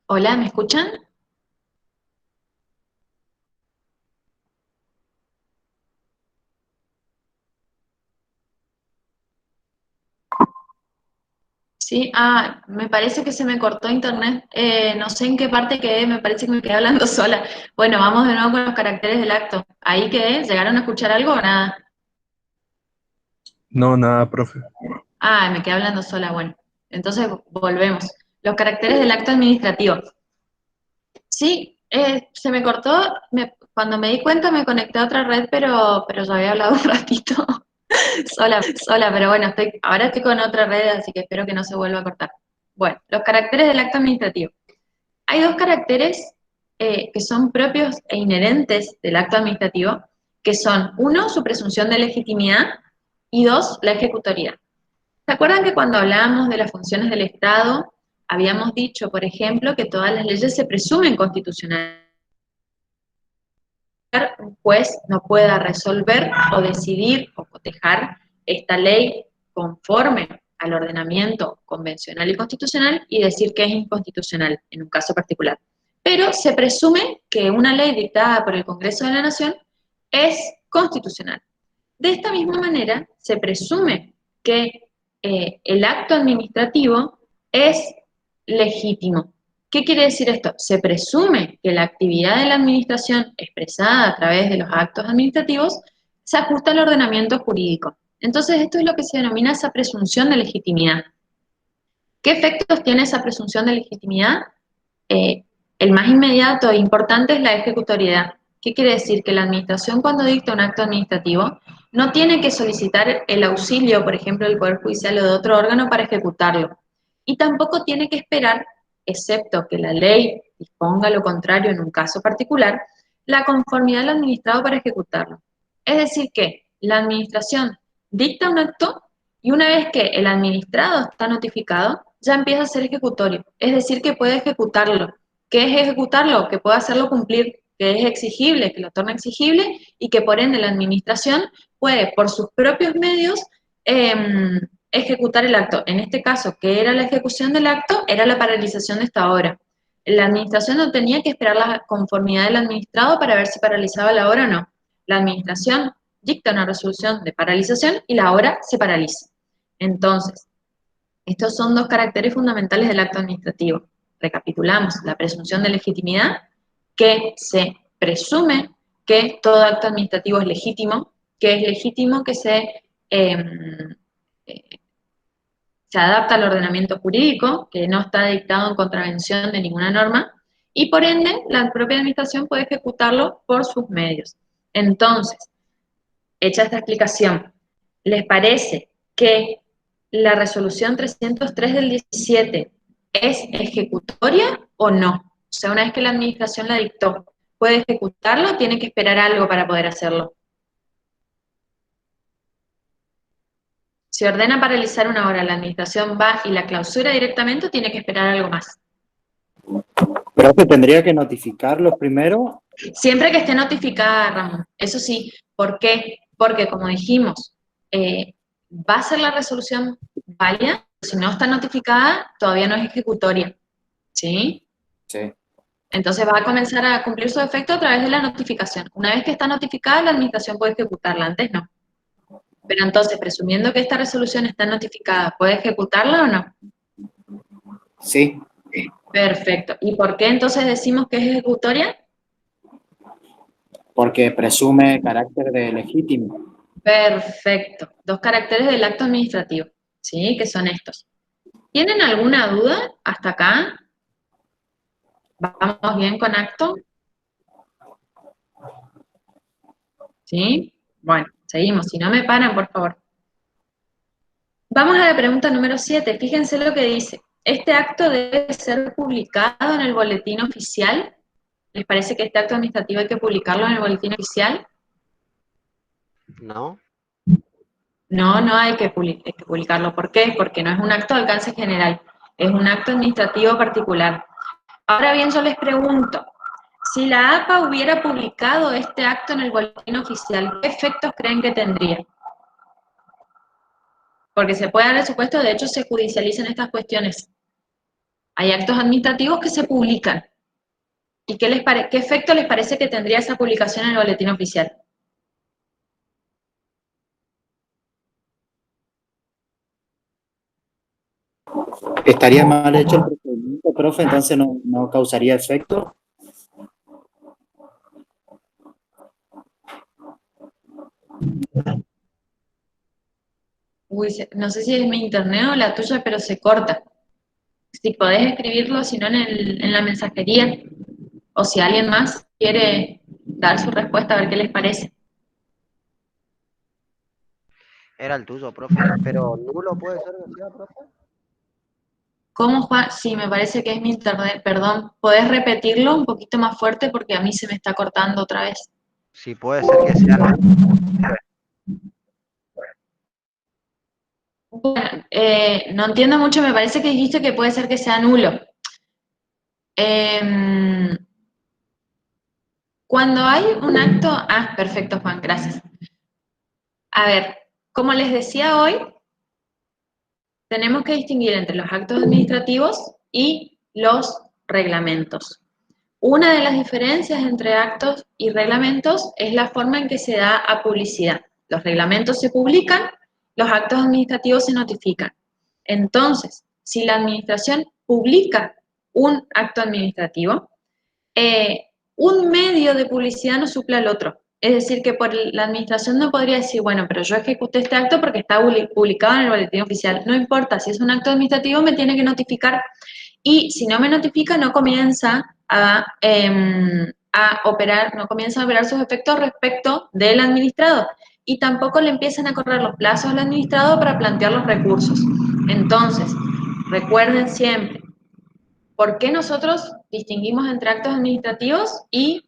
Hola, ¿me escuchan? Sí, me parece que se me cortó internet. No sé en qué parte quedé, me parece que me quedé hablando sola. Bueno, vamos de nuevo con los caracteres del acto. ¿Ahí quedé? ¿Llegaron a escuchar algo o nada? No, nada, profe. Me quedé hablando sola, bueno. Entonces volvemos. Los caracteres del acto administrativo. Sí, se me cortó. Cuando me di cuenta me conecté a otra red, pero ya había hablado un ratito. Sola, pero bueno, ahora estoy con otra red, así que espero que no se vuelva a cortar. Bueno, los caracteres del acto administrativo. Hay dos caracteres que son propios e inherentes del acto administrativo, que son, uno, su presunción de legitimidad, y dos, la ejecutoriedad. ¿Se acuerdan que cuando hablábamos de las funciones del Estado, habíamos dicho, por ejemplo, que todas las leyes se presumen constitucionales? Un juez no pueda resolver o decidir o cotejar esta ley conforme al ordenamiento convencional y constitucional y decir que es inconstitucional en un caso particular. Pero se presume que una ley dictada por el Congreso de la Nación es constitucional. De esta misma manera, se presume que el acto administrativo es legítimo. ¿Qué quiere decir esto? Se presume que la actividad de la administración expresada a través de los actos administrativos se ajusta al ordenamiento jurídico. Entonces, esto es lo que se denomina esa presunción de legitimidad. ¿Qué efectos tiene esa presunción de legitimidad? El más inmediato e importante es la ejecutoriedad. ¿Qué quiere decir? Que la administración, cuando dicta un acto administrativo, no tiene que solicitar el auxilio, por ejemplo, del Poder Judicial o de otro órgano para ejecutarlo. Y tampoco tiene que esperar, excepto que la ley disponga lo contrario en un caso particular, la conformidad del administrado para ejecutarlo. Es decir, que la administración dicta un acto y una vez que el administrado está notificado, ya empieza a ser ejecutorio. Es decir, que puede ejecutarlo. ¿Qué es ejecutarlo? Que puede hacerlo cumplir, que es exigible, que lo torna exigible y que por ende la administración puede por sus propios medios ejecutar el acto. En este caso, ¿qué era la ejecución del acto? Era la paralización de esta obra. La administración no tenía que esperar la conformidad del administrado para ver si paralizaba la obra o no. La administración dicta una resolución de paralización y la obra se paraliza. Entonces, estos son dos caracteres fundamentales del acto administrativo. Recapitulamos: la presunción de legitimidad, que se presume que todo acto administrativo es legítimo, que se adapta al ordenamiento jurídico, que no está dictado en contravención de ninguna norma, y por ende la propia administración puede ejecutarlo por sus medios. Entonces, hecha esta explicación, ¿les parece que la resolución 303 del 17 es ejecutoria o no? O sea, una vez que la administración la dictó, ¿puede ejecutarlo o tiene que esperar algo para poder hacerlo? Si ordena paralizar una obra, la administración va y la clausura directamente o tiene que esperar algo más. Pero que tendría que notificarlos primero. Siempre que esté notificada, Ramón. Eso sí. ¿Por qué? Porque, como dijimos, va a ser la resolución válida. Si no está notificada, todavía no es ejecutoria. ¿Sí? Sí. Entonces va a comenzar a cumplir su efecto a través de la notificación. Una vez que está notificada, la administración puede ejecutarla. Antes no. Pero entonces, presumiendo que esta resolución está notificada, ¿puede ejecutarla o no? Sí. Perfecto. ¿Y por qué entonces decimos que es ejecutoria? Porque presume carácter de legítimo. Perfecto. Dos caracteres del acto administrativo, ¿sí? Que son estos. ¿Tienen alguna duda hasta acá? ¿Vamos bien con acto? ¿Sí? Bueno, seguimos. Si no me paran, por favor. Vamos a la pregunta número 7. Fíjense lo que dice. ¿Este acto debe ser publicado en el boletín oficial? ¿Les parece que este acto administrativo hay que publicarlo en el boletín oficial? No. No, no hay que publicarlo. ¿Por qué? Porque no es un acto de alcance general, es un acto administrativo particular. Ahora bien, yo les pregunto, si la APA hubiera publicado este acto en el boletín oficial, ¿qué efectos creen que tendría? Porque se puede dar el supuesto, de hecho se judicializan estas cuestiones. Hay actos administrativos que se publican. ¿Y qué efecto les parece que tendría esa publicación en el boletín oficial? Estaría mal hecho el procedimiento, profe, entonces no causaría efecto. Uy, no sé si es mi internet o la tuya, pero se corta. Si podés escribirlo, si no en la mensajería, o si alguien más quiere dar su respuesta, a ver qué les parece. Era el tuyo, profe. Pero nulo puede ser que sea, profe. ¿Cómo, Juan? Sí, me parece que es mi internet, perdón. ¿Podés repetirlo un poquito más fuerte? Porque a mí se me está cortando otra vez. Sí, puede ser que sea nulo. Bueno, no entiendo mucho, me parece que dijiste que puede ser que sea nulo. Cuando hay un acto... Ah, perfecto, Juan, gracias. A ver, como les decía hoy, tenemos que distinguir entre los actos administrativos y los reglamentos. Una de las diferencias entre actos y reglamentos es la forma en que se da a publicidad. Los reglamentos se publican, los actos administrativos se notifican. Entonces, si la administración publica un acto administrativo, un medio de publicidad no suple al otro. Es decir, que la administración no podría decir, bueno, pero yo ejecuté este acto porque está publicado en el boletín oficial. No importa, si es un acto administrativo me tiene que notificar y si no me notifica no comienza no comienza a operar sus efectos respecto del administrado y tampoco le empiezan a correr los plazos al administrado para plantear los recursos. Entonces, recuerden siempre, ¿por qué nosotros distinguimos entre actos administrativos y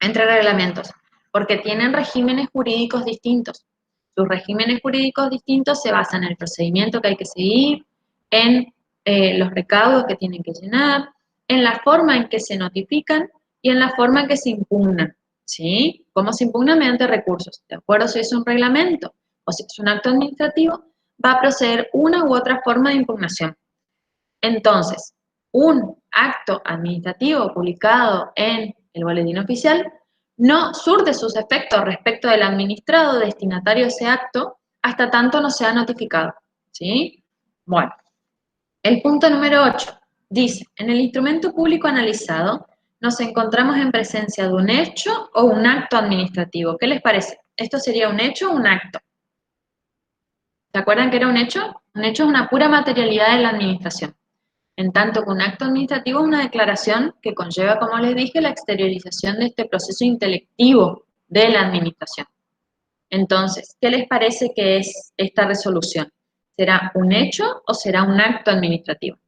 entre reglamentos? Porque tienen regímenes jurídicos distintos. Sus regímenes jurídicos distintos se basan en el procedimiento que hay que seguir, en los recaudos que tienen que llenar, en la forma en que se notifican y en la forma en que se impugnan. ¿Sí? ¿Cómo se impugnan? Mediante recursos. De acuerdo si es un reglamento o si es un acto administrativo, va a proceder una u otra forma de impugnación. Entonces, un acto administrativo publicado en el boletín oficial no surte sus efectos respecto del administrado destinatario de ese acto hasta tanto no sea notificado. ¿Sí? Bueno, el punto número 8 dice, en el instrumento público analizado nos encontramos en presencia de un hecho o un acto administrativo. ¿Qué les parece? ¿Esto sería un hecho o un acto? ¿Se acuerdan que era un hecho? Un hecho es una pura materialidad de la administración. En tanto que un acto administrativo es una declaración que conlleva, como les dije, la exteriorización de este proceso intelectivo de la administración. Entonces, ¿qué les parece que es esta resolución? ¿Será un hecho o será un acto administrativo?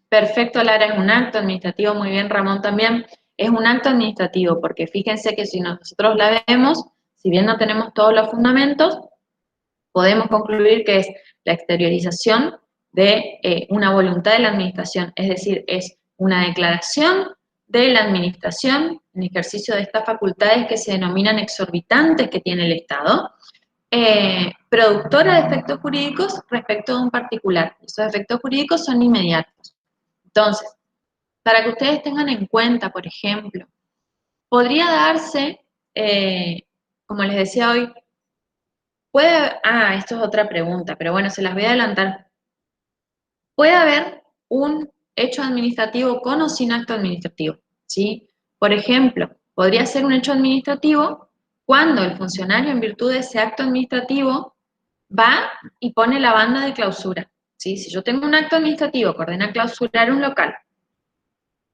Perfecto, Lara, es un acto administrativo. Muy bien, Ramón, también. Es un acto administrativo, porque fíjense que si nosotros la vemos, si bien no tenemos todos los fundamentos, podemos concluir que es la exteriorización de una voluntad de la administración, es decir, es una declaración de la administración en ejercicio de estas facultades que se denominan exorbitantes que tiene el Estado, productora de efectos jurídicos respecto de un particular. Esos efectos jurídicos son inmediatos. Entonces, para que ustedes tengan en cuenta, por ejemplo, podría darse, como les decía hoy, esto es otra pregunta, pero bueno, se las voy a adelantar. Puede haber un hecho administrativo con o sin acto administrativo, ¿sí? Por ejemplo, podría ser un hecho administrativo cuando el funcionario, en virtud de ese acto administrativo, va y pone la banda de clausura, ¿sí? Si yo tengo un acto administrativo que ordena clausurar un local,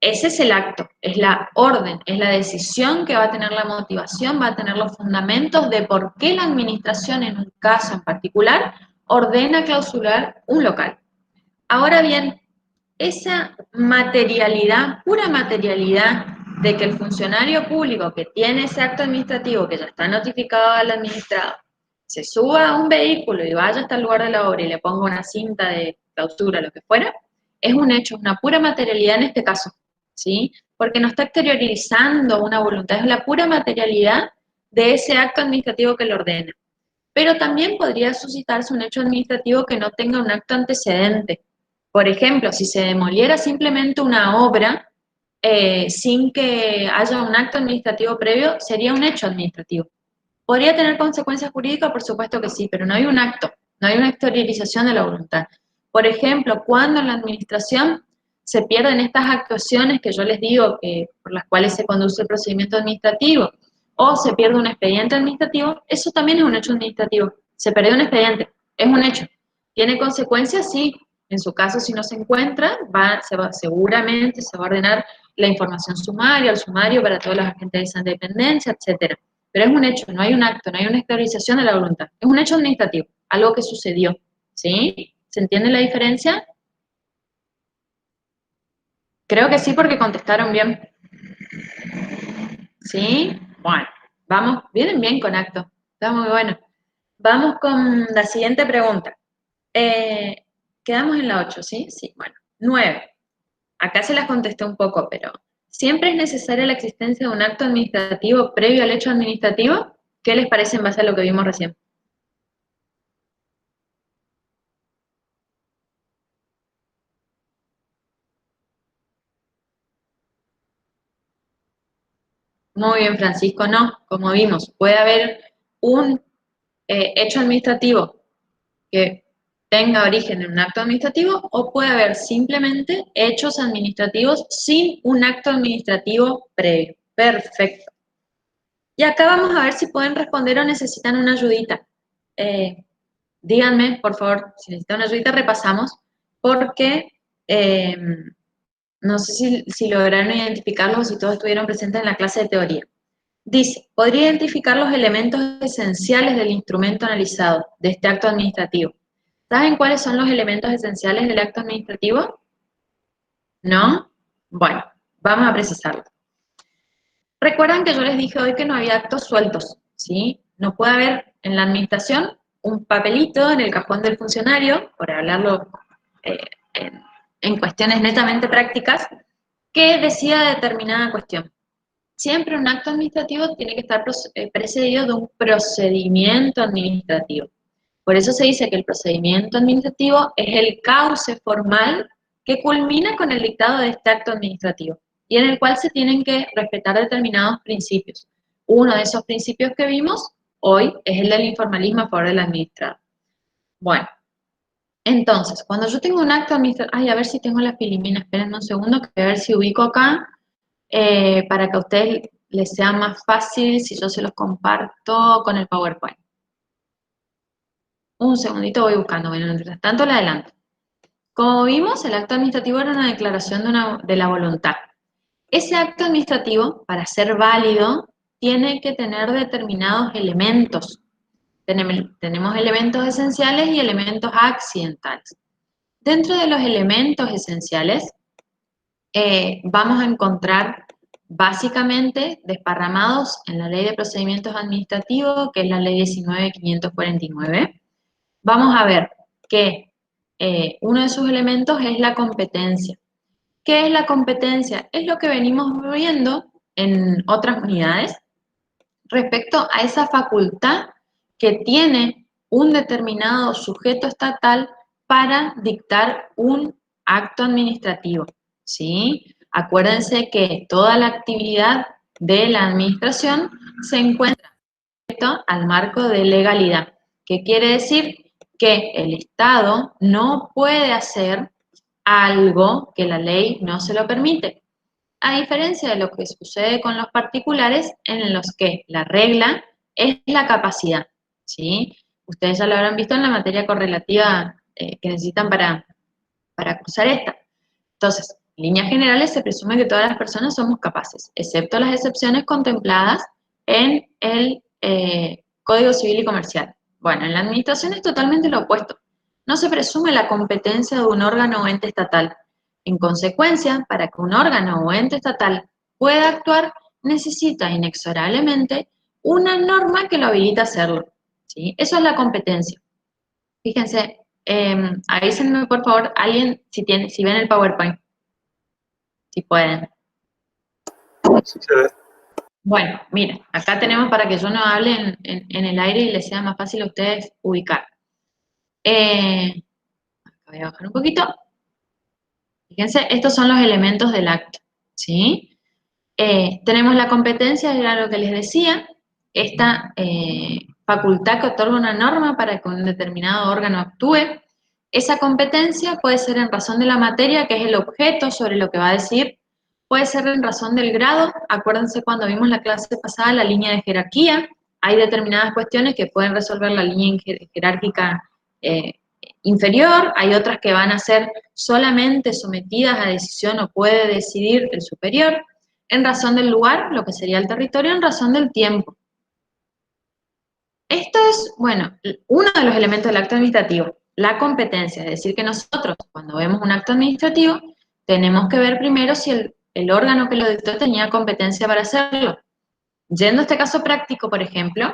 ese es el acto, es la orden, es la decisión que va a tener la motivación, va a tener los fundamentos de por qué la administración en un caso en particular ordena clausurar un local. Ahora bien, esa materialidad, pura materialidad de que el funcionario público que tiene ese acto administrativo que ya está notificado al administrado, se suba a un vehículo y vaya hasta el lugar de la obra y le ponga una cinta de clausura, lo que fuera, es un hecho, una pura materialidad en este caso, ¿sí? Porque no está exteriorizando una voluntad, es la pura materialidad de ese acto administrativo que lo ordena. Pero también podría suscitarse un hecho administrativo que no tenga un acto antecedente. Por ejemplo, si se demoliera simplemente una obra sin que haya un acto administrativo previo, sería un hecho administrativo. ¿Podría tener consecuencias jurídicas? Por supuesto que sí, pero no hay un acto, no hay una exteriorización de la voluntad. Por ejemplo, cuando en la administración se pierden estas actuaciones que yo les digo, por las cuales se conduce el procedimiento administrativo, o se pierde un expediente administrativo, eso también es un hecho administrativo. Se perdió un expediente, es un hecho. ¿Tiene consecuencias? Sí. En su caso, si no se encuentra, seguramente se va a ordenar la información sumaria, el sumario para todos los agentes de esa dependencia, etcétera. Pero es un hecho, no hay un acto, no hay una exteriorización de la voluntad. Es un hecho administrativo, algo que sucedió. ¿Sí? ¿Se entiende la diferencia? Creo que sí, porque contestaron bien. ¿Sí? Bueno, vamos, vienen bien con acto. Está muy bueno. Vamos con la siguiente pregunta. Quedamos en la 8, ¿sí? Sí, bueno. 9. Acá se las contesté un poco, pero ¿siempre es necesaria la existencia de un acto administrativo previo al hecho administrativo? ¿Qué les parece en base a lo que vimos recién? Muy bien, Francisco, no, como vimos, puede haber un hecho administrativo que tenga origen en un acto administrativo o puede haber simplemente hechos administrativos sin un acto administrativo previo. Perfecto. Y acá vamos a ver si pueden responder o necesitan una ayudita. Díganme, por favor, si necesitan una ayudita, repasamos, porque no sé si lograron identificarlos o si todos estuvieron presentes en la clase de teoría. Dice, podría identificar los elementos esenciales del instrumento analizado, de este acto administrativo. ¿Saben cuáles son los elementos esenciales del acto administrativo? ¿No? Bueno, vamos a precisarlo. Recuerdan que yo les dije hoy que no había actos sueltos, ¿sí? No puede haber en la administración un papelito en el cajón del funcionario, por hablarlo en cuestiones netamente prácticas, que decida determinada cuestión. Siempre un acto administrativo tiene que estar precedido de un procedimiento administrativo. Por eso se dice que el procedimiento administrativo es el cauce formal que culmina con el dictado de este acto administrativo y en el cual se tienen que respetar determinados principios. Uno de esos principios que vimos hoy es el del informalismo a favor del administrador. Bueno, entonces, cuando yo tengo un acto administrativo, a ver si tengo la filimina, espérenme un segundo, que voy a ver si ubico acá, para que a ustedes les sea más fácil si yo se los comparto con el PowerPoint. Un segundito voy buscando, bueno, mientras tanto la adelanto. Como vimos, el acto administrativo era una declaración de la voluntad. Ese acto administrativo, para ser válido, tiene que tener determinados elementos. Tenemos elementos esenciales y elementos accidentales. Dentro de los elementos esenciales, vamos a encontrar básicamente desparramados en la Ley de Procedimientos Administrativos, que es la Ley 19.549. Vamos a ver que uno de sus elementos es la competencia. ¿Qué es la competencia? Es lo que venimos viendo en otras unidades respecto a esa facultad que tiene un determinado sujeto estatal para dictar un acto administrativo, ¿sí? Acuérdense que toda la actividad de la administración se encuentra sujeto al marco de legalidad. ¿Qué quiere decir? Que el Estado no puede hacer algo que la ley no se lo permite. A diferencia de lo que sucede con los particulares, en los que la regla es la capacidad, ¿sí? Ustedes ya lo habrán visto en la materia correlativa que necesitan para cursar esta. Entonces, en líneas generales se presume que todas las personas somos capaces, excepto las excepciones contempladas en el Código Civil y Comercial. Bueno, en la administración es totalmente lo opuesto. No se presume la competencia de un órgano o ente estatal. En consecuencia, para que un órgano o ente estatal pueda actuar, necesita inexorablemente una norma que lo habilita a hacerlo, ¿sí? Eso es la competencia. Fíjense, avísenme por favor alguien si ven el PowerPoint, si pueden. Sí, se ve. Bueno, miren, acá tenemos para que yo no hable en el aire y les sea más fácil a ustedes ubicar. Acá voy a bajar un poquito. Fíjense, estos son los elementos del acto, ¿sí? Tenemos la competencia, era lo que les decía, esta facultad que otorga una norma para que un determinado órgano actúe. Esa competencia puede ser en razón de la materia, que es el objeto sobre lo que va a decir, puede ser en razón del grado. Acuérdense cuando vimos la clase pasada la línea de jerarquía, hay determinadas cuestiones que pueden resolver la línea jerárquica inferior, hay otras que van a ser solamente sometidas a decisión o puede decidir el superior, en razón del lugar, lo que sería el territorio, en razón del tiempo. Esto es, bueno, uno de los elementos del acto administrativo, la competencia, es decir, que nosotros cuando vemos un acto administrativo tenemos que ver primero si el órgano que lo dictó tenía competencia para hacerlo. Yendo a este caso práctico, por ejemplo,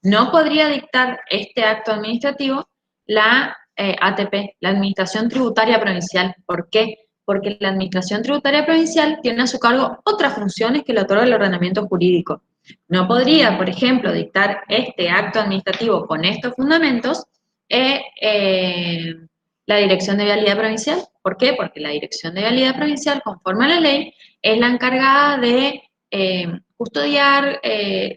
no podría dictar este acto administrativo la ATP, la Administración Tributaria Provincial. ¿Por qué? Porque la Administración Tributaria Provincial tiene a su cargo otras funciones que le otorga el ordenamiento jurídico. No podría, por ejemplo, dictar este acto administrativo con estos fundamentos la Dirección de Vialidad Provincial. ¿Por qué? Porque la Dirección de Vialidad Provincial, conforme a la ley, es la encargada de custodiar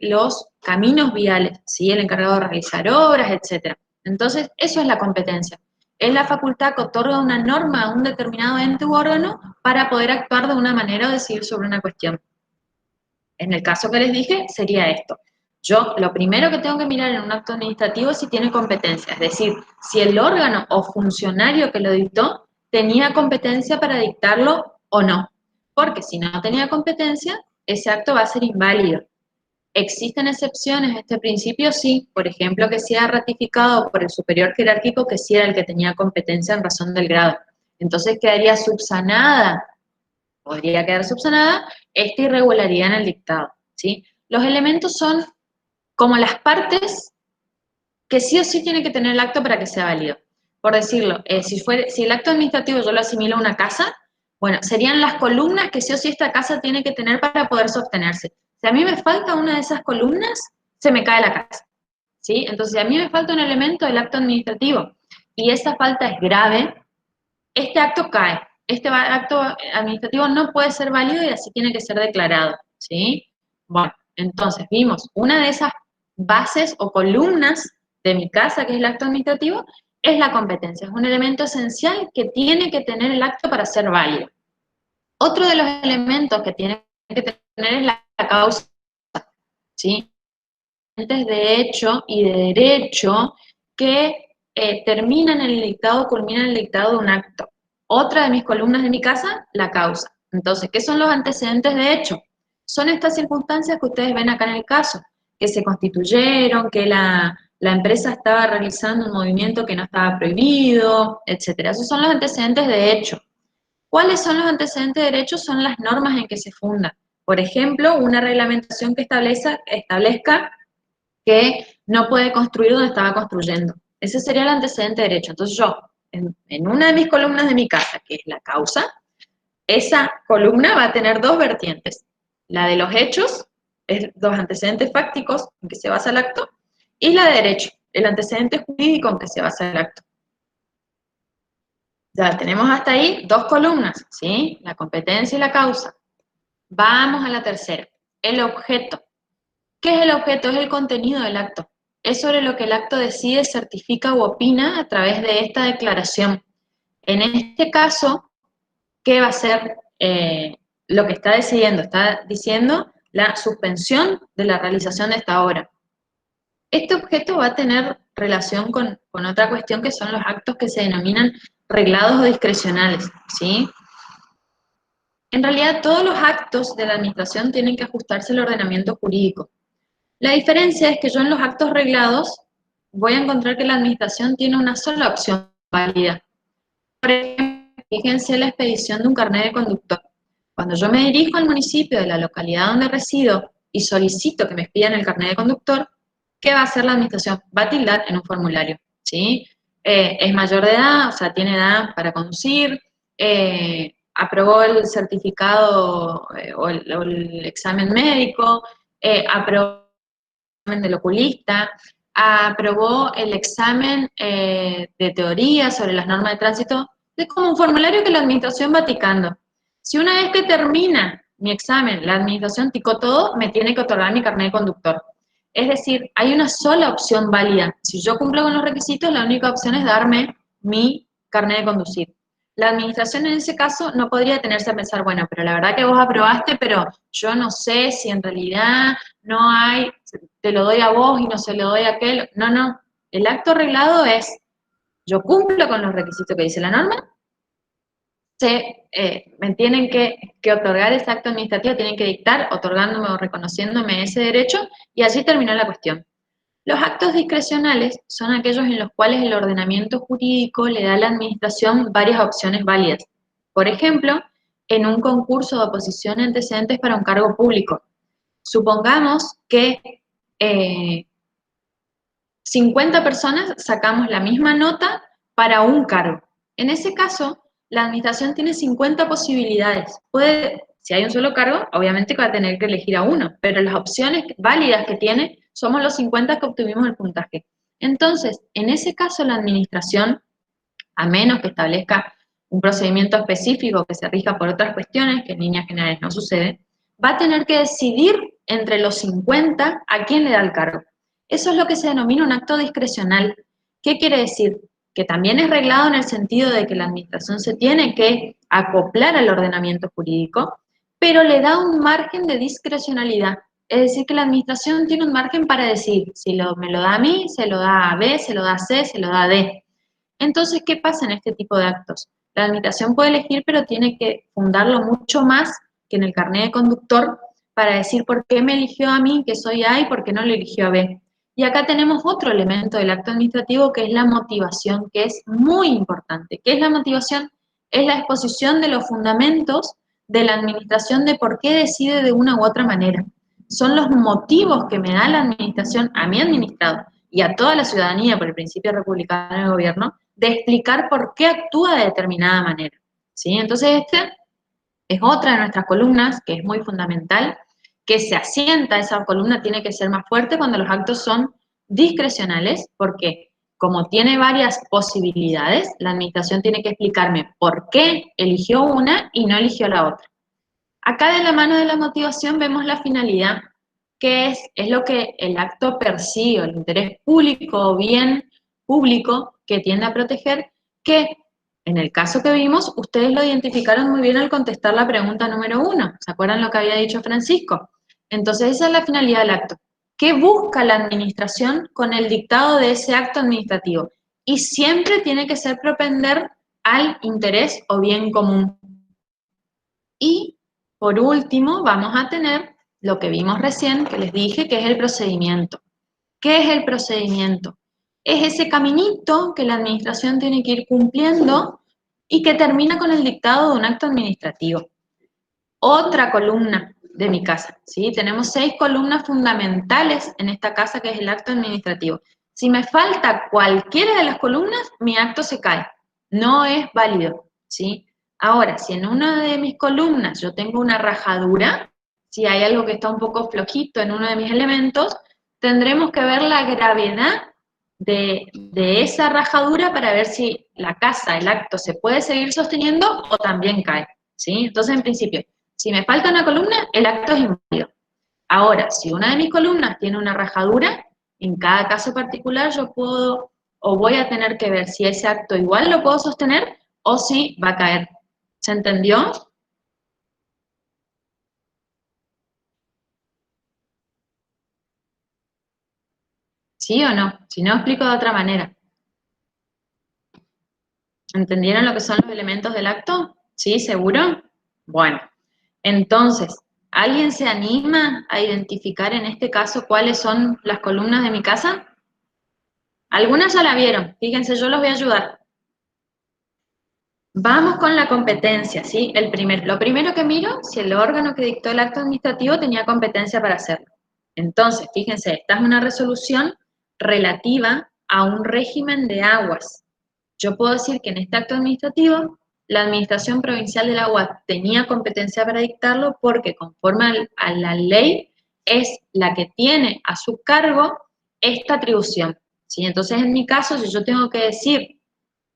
los caminos viales, ¿sí? El encargado de realizar obras, etc. Entonces, eso es la competencia. Es la facultad que otorga una norma a un determinado ente u órgano para poder actuar de una manera o decidir sobre una cuestión. En el caso que les dije, sería esto. Yo lo primero que tengo que mirar en un acto administrativo es si tiene competencia, es decir, si el órgano o funcionario que lo dictó tenía competencia para dictarlo o no. Porque si no tenía competencia, ese acto va a ser inválido. ¿Existen excepciones a este principio? Sí. Por ejemplo, que sea ratificado por el superior jerárquico que sí era el que tenía competencia en razón del grado. Entonces quedaría subsanada, podría quedar subsanada, esta irregularidad en el dictado, ¿sí? Los elementos son como las partes que sí o sí tiene que tener el acto para que sea válido. Por decirlo, si el acto administrativo yo lo asimilo a una casa, bueno, serían las columnas que sí o sí esta casa tiene que tener para poder sostenerse. Si a mí me falta una de esas columnas, se me cae la casa, ¿sí? Entonces, si a mí me falta un elemento del acto administrativo y esa falta es grave, este acto cae. Este acto administrativo no puede ser válido y así tiene que ser declarado, ¿sí? Bueno, entonces vimos una de esas bases o columnas de mi casa, que es el acto administrativo, es la competencia. Es un elemento esencial que tiene que tener el acto para ser válido. Otro de los elementos que tiene que tener es la causa, ¿sí? De hecho y de derecho que terminan el dictado, culminan el dictado de un acto. Otra de mis columnas de mi casa, la causa. Entonces, ¿qué son los antecedentes de hecho? Son estas circunstancias que ustedes ven acá en el caso, que se constituyeron, que la empresa estaba realizando un movimiento que no estaba prohibido, etcétera. Esos son los antecedentes de hecho. ¿Cuáles son los antecedentes de derecho? Son las normas en que se fundan. Por ejemplo, una reglamentación que establezca que no puede construir donde estaba construyendo. Ese sería el antecedente de derecho. Entonces yo, en una de mis columnas de mi casa, que es la causa, esa columna va a tener dos vertientes. La de los hechos, es los antecedentes fácticos en que se basa el acto, y la de derecho, el antecedente jurídico en que se basa el acto. Ya tenemos hasta ahí dos columnas, ¿sí? La competencia y la causa. Vamos a la tercera, el objeto. ¿Qué es el objeto? Es el contenido del acto. Es sobre lo que el acto decide, certifica u opina a través de esta declaración. En este caso, ¿qué va a ser lo que está decidiendo? Está diciendo la suspensión de la realización de esta obra. Este objeto va a tener relación con otra cuestión que son los actos que se denominan reglados o discrecionales, ¿sí? En realidad, todos los actos de la administración tienen que ajustarse al ordenamiento jurídico. La diferencia es que yo en los actos reglados voy a encontrar que la administración tiene una sola opción válida. Por ejemplo, fíjense la expedición de un carnet de conductor. Cuando yo me dirijo al municipio de la localidad donde resido y solicito que me expidan el carnet de conductor, ¿qué va a hacer la administración? Va a tildar en un formulario, ¿sí? Es mayor de edad, o sea, tiene edad para conducir, aprobó el certificado o el examen médico, aprobó del oculista, aprobó el examen de teoría sobre las normas de tránsito, es como un formulario que la administración va ticando. Si una vez que termina mi examen, la administración ticó todo, me tiene que otorgar mi carnet de conductor. Es decir, hay una sola opción válida. Si yo cumplo con los requisitos, la única opción es darme mi carnet de conducir. La administración en ese caso no podría detenerse a pensar, bueno, pero la verdad que vos aprobaste, pero yo no sé si en realidad no hay, te lo doy a vos y no se lo doy a aquel. No, no. El acto arreglado es, yo cumplo con los requisitos que dice la norma, me tienen que otorgar ese acto administrativo, tienen que dictar, otorgándome o reconociéndome ese derecho, y así terminó la cuestión. Los actos discrecionales son aquellos en los cuales el ordenamiento jurídico le da a la administración varias opciones válidas. Por ejemplo, en un concurso de oposición de antecedentes para un cargo público. Supongamos que 50 personas sacamos la misma nota para un cargo. En ese caso, la administración tiene 50 posibilidades. Si hay un solo cargo, obviamente va a tener que elegir a uno, pero las opciones válidas que tiene somos los 50 que obtuvimos el puntaje. Entonces, en ese caso, la administración, a menos que establezca un procedimiento específico que se rija por otras cuestiones, que en líneas generales no sucede, va a tener que decidir entre los 50 a quién le da el cargo. Eso es lo que se denomina un acto discrecional. ¿Qué quiere decir? que también es reglado en el sentido de que la administración se tiene que acoplar al ordenamiento jurídico, pero le da un margen de discrecionalidad. Es decir, que la administración tiene un margen para decir si me lo da a mí, se lo da a B, se lo da a C, se lo da a D. Entonces, ¿qué pasa en este tipo de actos? La administración puede elegir, pero tiene que fundarlo mucho más que en el carnet de conductor para decir por qué me eligió a mí, que soy A, y por qué no le eligió a B. Y acá tenemos otro elemento del acto administrativo, que es la motivación, que es muy importante. ¿Qué es la motivación? Es la exposición de los fundamentos de la administración de por qué decide de una u otra manera. Son los motivos que me da la administración a mi administrado y a toda la ciudadanía por el principio republicano del gobierno, de explicar por qué actúa de determinada manera. ¿Sí? Entonces, esta es otra de nuestras columnas que es muy fundamental, que se asienta, esa columna tiene que ser más fuerte cuando los actos son discrecionales, porque como tiene varias posibilidades, la administración tiene que explicarme por qué eligió una y no eligió la otra. Acá de la mano de la motivación vemos la finalidad, que es lo que el acto persigue, el interés público o bien público que tiende a proteger, que en el caso que vimos, ustedes lo identificaron muy bien al contestar la pregunta número 1. ¿Se acuerdan lo que había dicho Francisco? Entonces esa es la finalidad del acto. ¿Qué busca la administración con el dictado de ese acto administrativo? Y siempre tiene que ser propender al interés o bien común. Y por último, vamos a tener lo que vimos recién, que les dije, que es el procedimiento. ¿Qué es el procedimiento? Es ese caminito que la administración tiene que ir cumpliendo y que termina con el dictado de un acto administrativo. Otra columna de mi casa, ¿sí? Tenemos 6 columnas fundamentales en esta casa, que es el acto administrativo. Si me falta cualquiera de las columnas, mi acto se cae. No es válido, ¿sí? Ahora, si en una de mis columnas yo tengo una rajadura, si hay algo que está un poco flojito en uno de mis elementos, tendremos que ver la gravedad de esa rajadura para ver si la casa, el acto, se puede seguir sosteniendo o también cae, ¿sí? Entonces, en principio, si me falta una columna, el acto es inválido. Ahora, si una de mis columnas tiene una rajadura, en cada caso particular yo puedo o voy a tener que ver si ese acto igual lo puedo sostener o si va a caer. ¿Se entendió? ¿Sí o no? Si no, explico de otra manera. ¿Entendieron lo que son los elementos del acto? ¿Sí? ¿Seguro? Bueno, entonces, ¿alguien se anima a identificar en este caso cuáles son las columnas de mi casa? Algunas ya la vieron, fíjense, yo los voy a ayudar. Vamos con la competencia, ¿sí? Lo primero que miro, si el órgano que dictó el acto administrativo tenía competencia para hacerlo. Entonces, fíjense, esta es una resolución relativa a un régimen de aguas. Yo puedo decir que en este acto administrativo, la Administración Provincial del Agua tenía competencia para dictarlo porque conforme a la ley es la que tiene a su cargo esta atribución, ¿sí? Entonces, en mi caso, si yo tengo que decir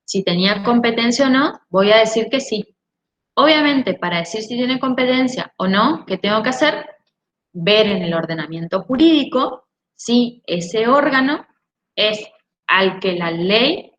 si tenía competencia o no, voy a decir que sí. Obviamente, para decir si tiene competencia o no, ¿qué tengo que hacer? Ver en el ordenamiento jurídico si ese órgano es al que la ley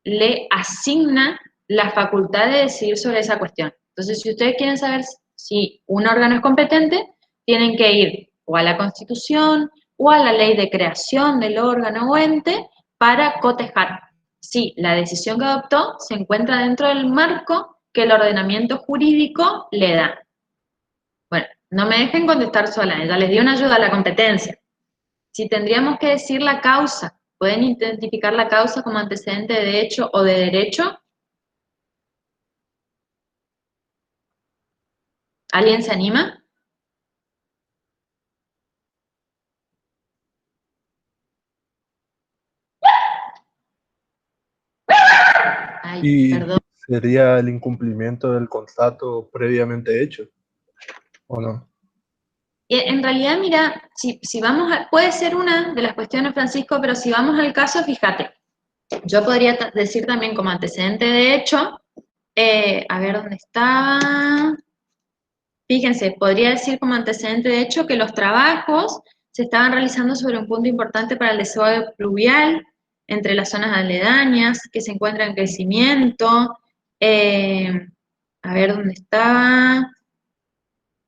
le asigna la facultad de decidir sobre esa cuestión. Entonces, si ustedes quieren saber si un órgano es competente, tienen que ir o a la Constitución o a la ley de creación del órgano o ente para cotejar si la decisión que adoptó se encuentra dentro del marco que el ordenamiento jurídico le da. Bueno, no me dejen contestar sola, ya les di una ayuda a la competencia. Si tendríamos que decir la causa, ¿pueden identificar la causa como antecedente de hecho o de derecho? ¿Alguien se anima? Ay, Y perdón. sería el incumplimiento del contrato previamente hecho, ¿o no? En realidad, mira, si vamos puede ser una de las cuestiones, Francisco, pero si vamos al caso, fíjate, yo podría decir también como antecedente de hecho, a ver dónde estaba. Fíjense, podría decir como antecedente de hecho que los trabajos se estaban realizando sobre un punto importante para el desagüe pluvial entre las zonas aledañas, que se encuentra en crecimiento. A ver dónde estaba.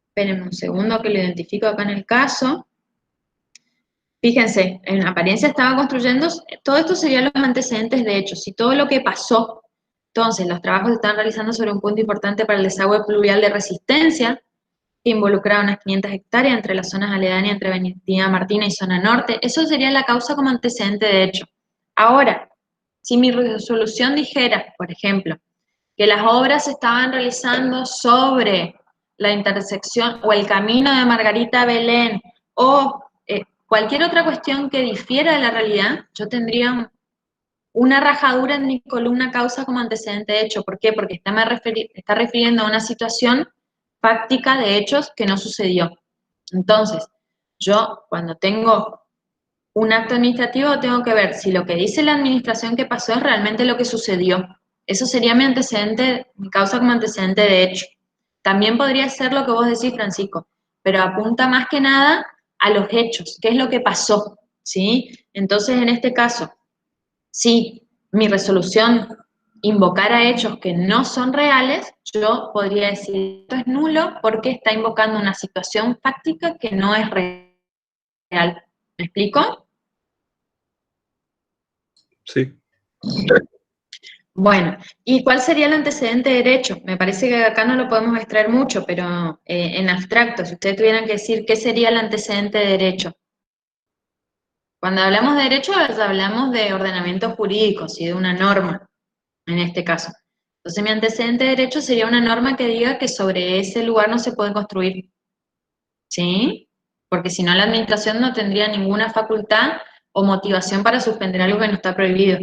Espérenme un segundo que lo identifico acá en el caso. Fíjense, en apariencia estaba construyendo, todo esto serían los antecedentes de hechos, y todo lo que pasó. Entonces, los trabajos se están realizando sobre un punto importante para el desagüe pluvial de Resistencia, que involucraba unas 500 hectáreas entre las zonas aledañas entre Avenida Martina y zona norte. Eso sería la causa como antecedente de hecho. Ahora, si mi resolución dijera, por ejemplo, que las obras se estaban realizando sobre la intersección o el camino de Margarita a Belén o cualquier otra cuestión que difiera de la realidad, yo tendría una rajadura en mi columna causa como antecedente de hecho. ¿Por qué? Porque está refiriendo a una situación fáctica de hechos que no sucedió. Entonces, yo cuando tengo un acto administrativo tengo que ver si lo que dice la administración que pasó es realmente lo que sucedió. Eso sería mi antecedente, mi causa como antecedente de hecho. También podría ser lo que vos decís, Francisco, pero apunta más que nada a los hechos, qué es lo que pasó, ¿sí? Entonces, en este caso, si mi resolución invocara hechos que no son reales, yo podría decir esto es nulo porque está invocando una situación fáctica que no es real. ¿Me explico? Sí. Bueno, ¿y cuál sería el antecedente de derecho? Me parece que acá no lo podemos extraer mucho, pero en abstracto, si ustedes tuvieran que decir qué sería el antecedente de derecho. Cuando hablamos de derecho, hablamos de ordenamiento jurídico, ¿sí? De una norma, en este caso. Entonces, mi antecedente de derecho sería una norma que diga que sobre ese lugar no se puede construir, ¿sí? Porque si no, la administración no tendría ninguna facultad o motivación para suspender algo que no está prohibido.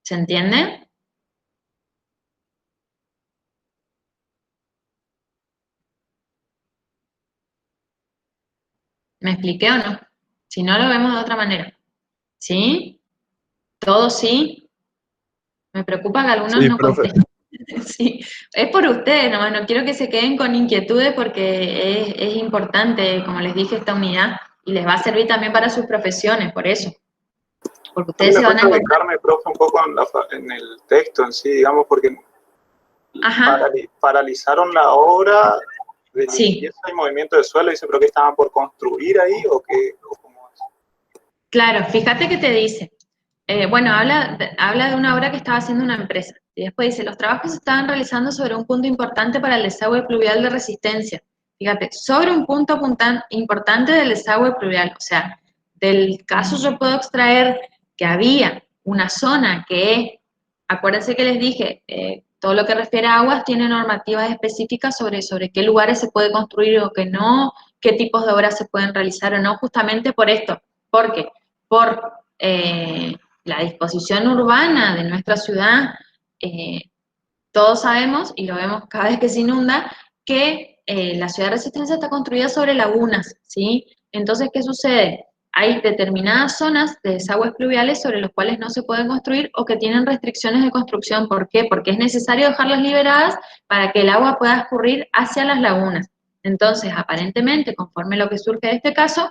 ¿Se entiende? ¿Me expliqué o no? Si no, lo vemos de otra manera. ¿Sí? ¿Todo sí? Me preocupa que algunos Sí, no profe. contesten. Sí, es por ustedes nomás, no quiero que se queden con inquietudes porque es importante, como les dije, esta unidad y les va a servir también para sus profesiones, por eso. Porque A mí ustedes me se van a cuesta encontrar. ubicarme, profe, un poco en el texto en sí, digamos, porque Ajá, paralizaron la obra de sí, limpieza y movimiento de suelo. Dice, ¿pero qué estaban por construir ahí o qué? ¿O cómo es? claro, fíjate que te dice. Bueno, habla de una obra que estaba haciendo una empresa. Y después dice, los trabajos se estaban realizando sobre un punto importante para el desagüe pluvial de Resistencia. Fíjate, sobre un punto importante del desagüe pluvial. O sea, del caso yo puedo extraer que había una zona que, acuérdense que les dije, todo lo que refiere a aguas tiene normativas específicas sobre qué lugares se puede construir o qué no, qué tipos de obras se pueden realizar o no, justamente por esto. Porque por la disposición urbana de nuestra ciudad, todos sabemos, y lo vemos cada vez que se inunda, que la ciudad de Resistencia está construida sobre lagunas, ¿sí? Entonces, ¿qué sucede? Hay determinadas zonas de desagües pluviales sobre los cuales no se pueden construir o que tienen restricciones de construcción. ¿Por qué? Porque es necesario dejarlas liberadas para que el agua pueda escurrir hacia las lagunas. Entonces, aparentemente, conforme lo que surge de este caso,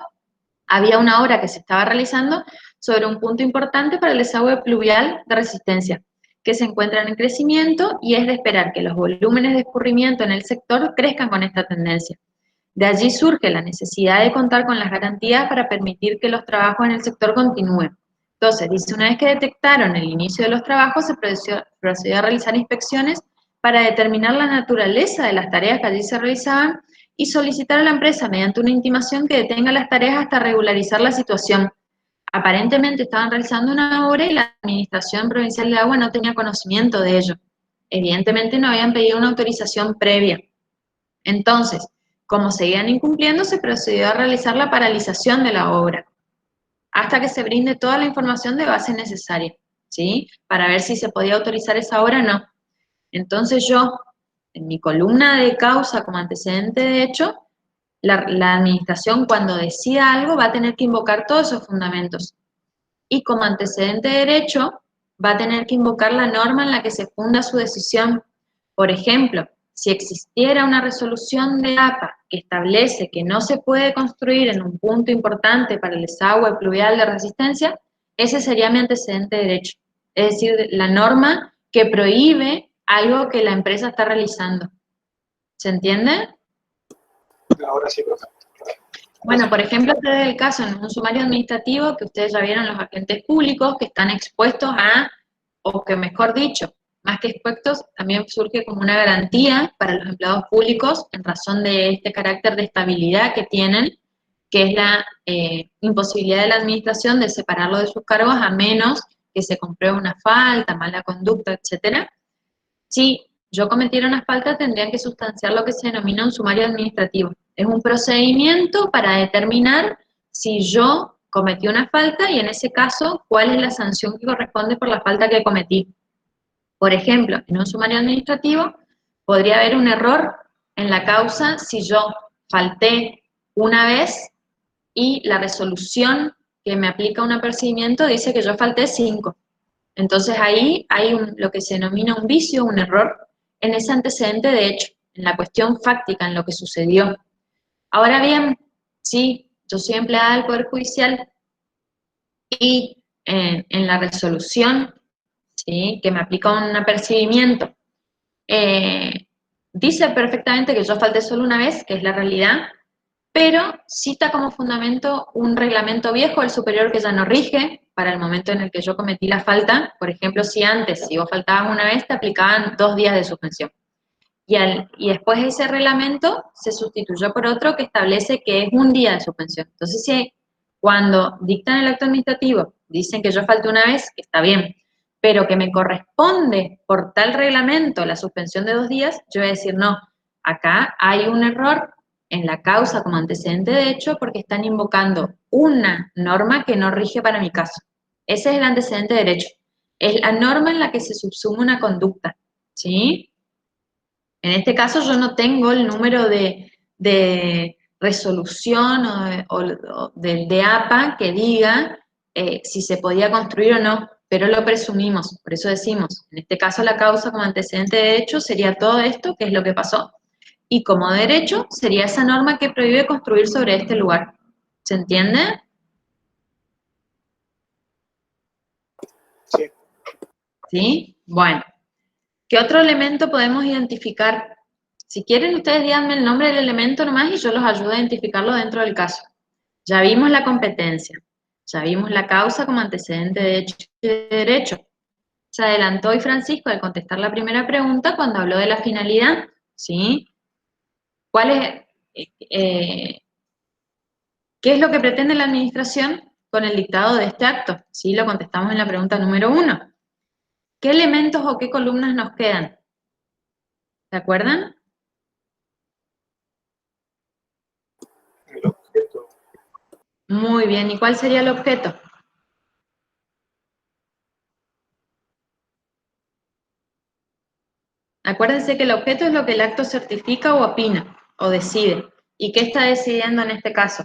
había una obra que se estaba realizando sobre un punto importante para el desagüe pluvial de Resistencia, que se encuentran en crecimiento y es de esperar que los volúmenes de escurrimiento en el sector crezcan con esta tendencia. De allí surge la necesidad de contar con las garantías para permitir que los trabajos en el sector continúen. Entonces, dice, una vez que detectaron el inicio de los trabajos, se procedió a realizar inspecciones para determinar la naturaleza de las tareas que allí se realizaban y solicitar a la empresa, mediante una intimación, que detenga las tareas hasta regularizar la situación. Aparentemente estaban realizando una obra y la Administración Provincial de Agua no tenía conocimiento de ello. Evidentemente no habían pedido una autorización previa. Entonces, como seguían incumpliendo, se procedió a realizar la paralización de la obra hasta que se brinde toda la información de base necesaria, ¿sí? Para ver si se podía autorizar esa obra o no. Entonces yo, en mi columna de causa como antecedente de hecho, la administración cuando decida algo va a tener que invocar todos esos fundamentos. Y como antecedente de derecho va a tener que invocar la norma en la que se funda su decisión. Por ejemplo, si existiera una resolución de APA que establece que no se puede construir en un punto importante para el desagüe pluvial de Resistencia, Ese sería mi antecedente de derecho. Es decir, la norma que prohíbe algo que la empresa está realizando. ¿Se entiende? Ahora sí, profe. Bueno, por ejemplo, este es el caso en un sumario administrativo que ustedes ya vieron los agentes públicos que están expuestos a, o que mejor dicho, más que expuestos, también surge como una garantía para los empleados públicos en razón de este carácter de estabilidad que tienen, que es la imposibilidad de la administración de separarlo de sus cargos a menos que se compruebe una falta, mala conducta, etcétera. Si yo cometiera una falta, tendrían que sustanciar lo que se denomina un sumario administrativo. Es un procedimiento para determinar si yo cometí una falta y en ese caso, cuál es la sanción que corresponde por la falta que cometí. Por ejemplo, en un sumario administrativo podría haber un error en la causa si yo falté una vez y la resolución que me aplica un apercibimiento dice que yo falté 5. Entonces ahí hay lo que se denomina un vicio, un error, en ese antecedente de hecho, en la cuestión fáctica, en lo que sucedió. Ahora bien, sí, yo soy empleada del Poder Judicial y en la resolución, ¿sí?, que me aplica un apercibimiento, dice perfectamente que yo falté solo una vez, que es la realidad, pero cita como fundamento un reglamento viejo, el superior, que ya no rige para el momento en el que yo cometí la falta. Por ejemplo, si vos faltabas una vez, te aplicaban 2 días de suspensión. Y después ese reglamento se sustituyó por otro que establece que es 1 día de suspensión. Entonces, si cuando dictan el acto administrativo dicen que yo falté una vez, que está bien, pero que me corresponde por tal reglamento la suspensión de 2 días, yo voy a decir no, acá hay un error en la causa como antecedente de hecho porque están invocando una norma que no rige para mi caso. Ese es el antecedente de derecho. Es la norma en la que se subsume una conducta, ¿sí? En este caso yo no tengo el número de resolución o de APA que diga si se podía construir o no, pero lo presumimos, por eso decimos, en este caso la causa como antecedente de derecho sería todo esto, que es lo que pasó, y como derecho sería esa norma que prohíbe construir sobre este lugar. ¿Se entiende? Sí. ¿Sí? Bueno. ¿Qué otro elemento podemos identificar? Si quieren, ustedes díganme el nombre del elemento nomás y yo los ayudo a identificarlo dentro del caso. Ya vimos la competencia, ya vimos la causa como antecedente de hecho y de derecho. Se adelantó hoy Francisco al contestar la primera pregunta cuando habló de la finalidad, ¿sí? ¿Cuál es, qué es lo que pretende la administración con el dictado de este acto? Sí, lo contestamos en la pregunta número 1. ¿Qué elementos o qué columnas nos quedan? ¿Se acuerdan? El objeto. Muy bien, ¿y cuál sería el objeto? Acuérdense que el objeto es lo que el acto certifica o opina, o decide. ¿Y qué está decidiendo en este caso?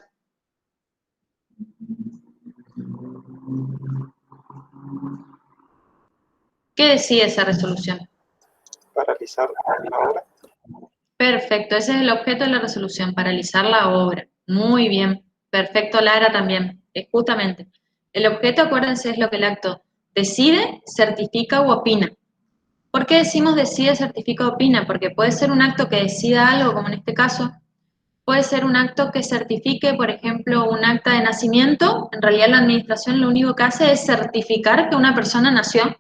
¿Qué decide esa resolución? Paralizar la obra. Perfecto, ese es el objeto de la resolución, paralizar la obra. Muy bien, perfecto, Lara también. Justamente, el objeto, acuérdense, es lo que el acto decide, certifica u opina. ¿Por qué decimos decide, certifica o opina? Porque puede ser un acto que decida algo, como en este caso, puede ser un acto que certifique, por ejemplo, un acta de nacimiento. En realidad la administración lo único que hace es certificar que una persona nació,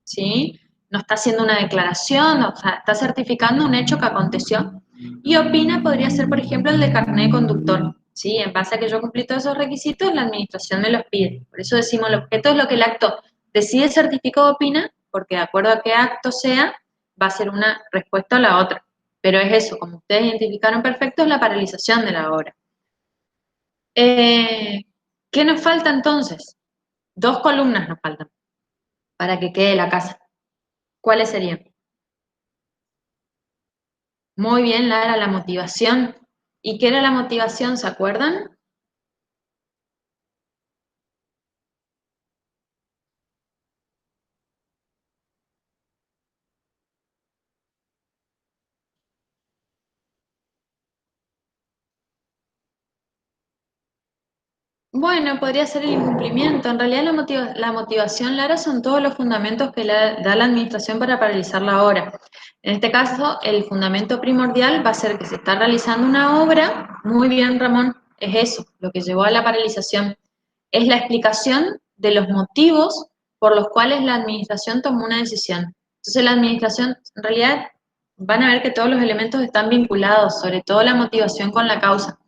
¿sí? No está haciendo una declaración, o sea, está certificando un hecho que aconteció. Y opina podría ser, por ejemplo, el de carnet de conductor, ¿sí? En base a que yo cumplí todos esos requisitos, la administración me los pide. Por eso decimos, el objeto es lo que el acto decide, certifica o opina, porque de acuerdo a qué acto sea, va a ser una respuesta a la otra. Pero es eso, como ustedes identificaron perfecto, es la paralización de la obra. ¿Qué nos falta entonces? 2 columnas nos faltan para que quede la casa. ¿Cuáles serían? Muy bien, Lara, la motivación. ¿Y qué era la motivación? ¿Se acuerdan? Bueno, podría ser el incumplimiento. En realidad la motivación, Lara, son todos los fundamentos que da la administración para paralizar la obra. En este caso, el fundamento primordial va a ser que se está realizando una obra. Muy bien, Ramón, es eso, lo que llevó a la paralización. Es la explicación de los motivos por los cuales la administración tomó una decisión. Entonces la administración, en realidad, van a ver que todos los elementos están vinculados, sobre todo la motivación con la causa.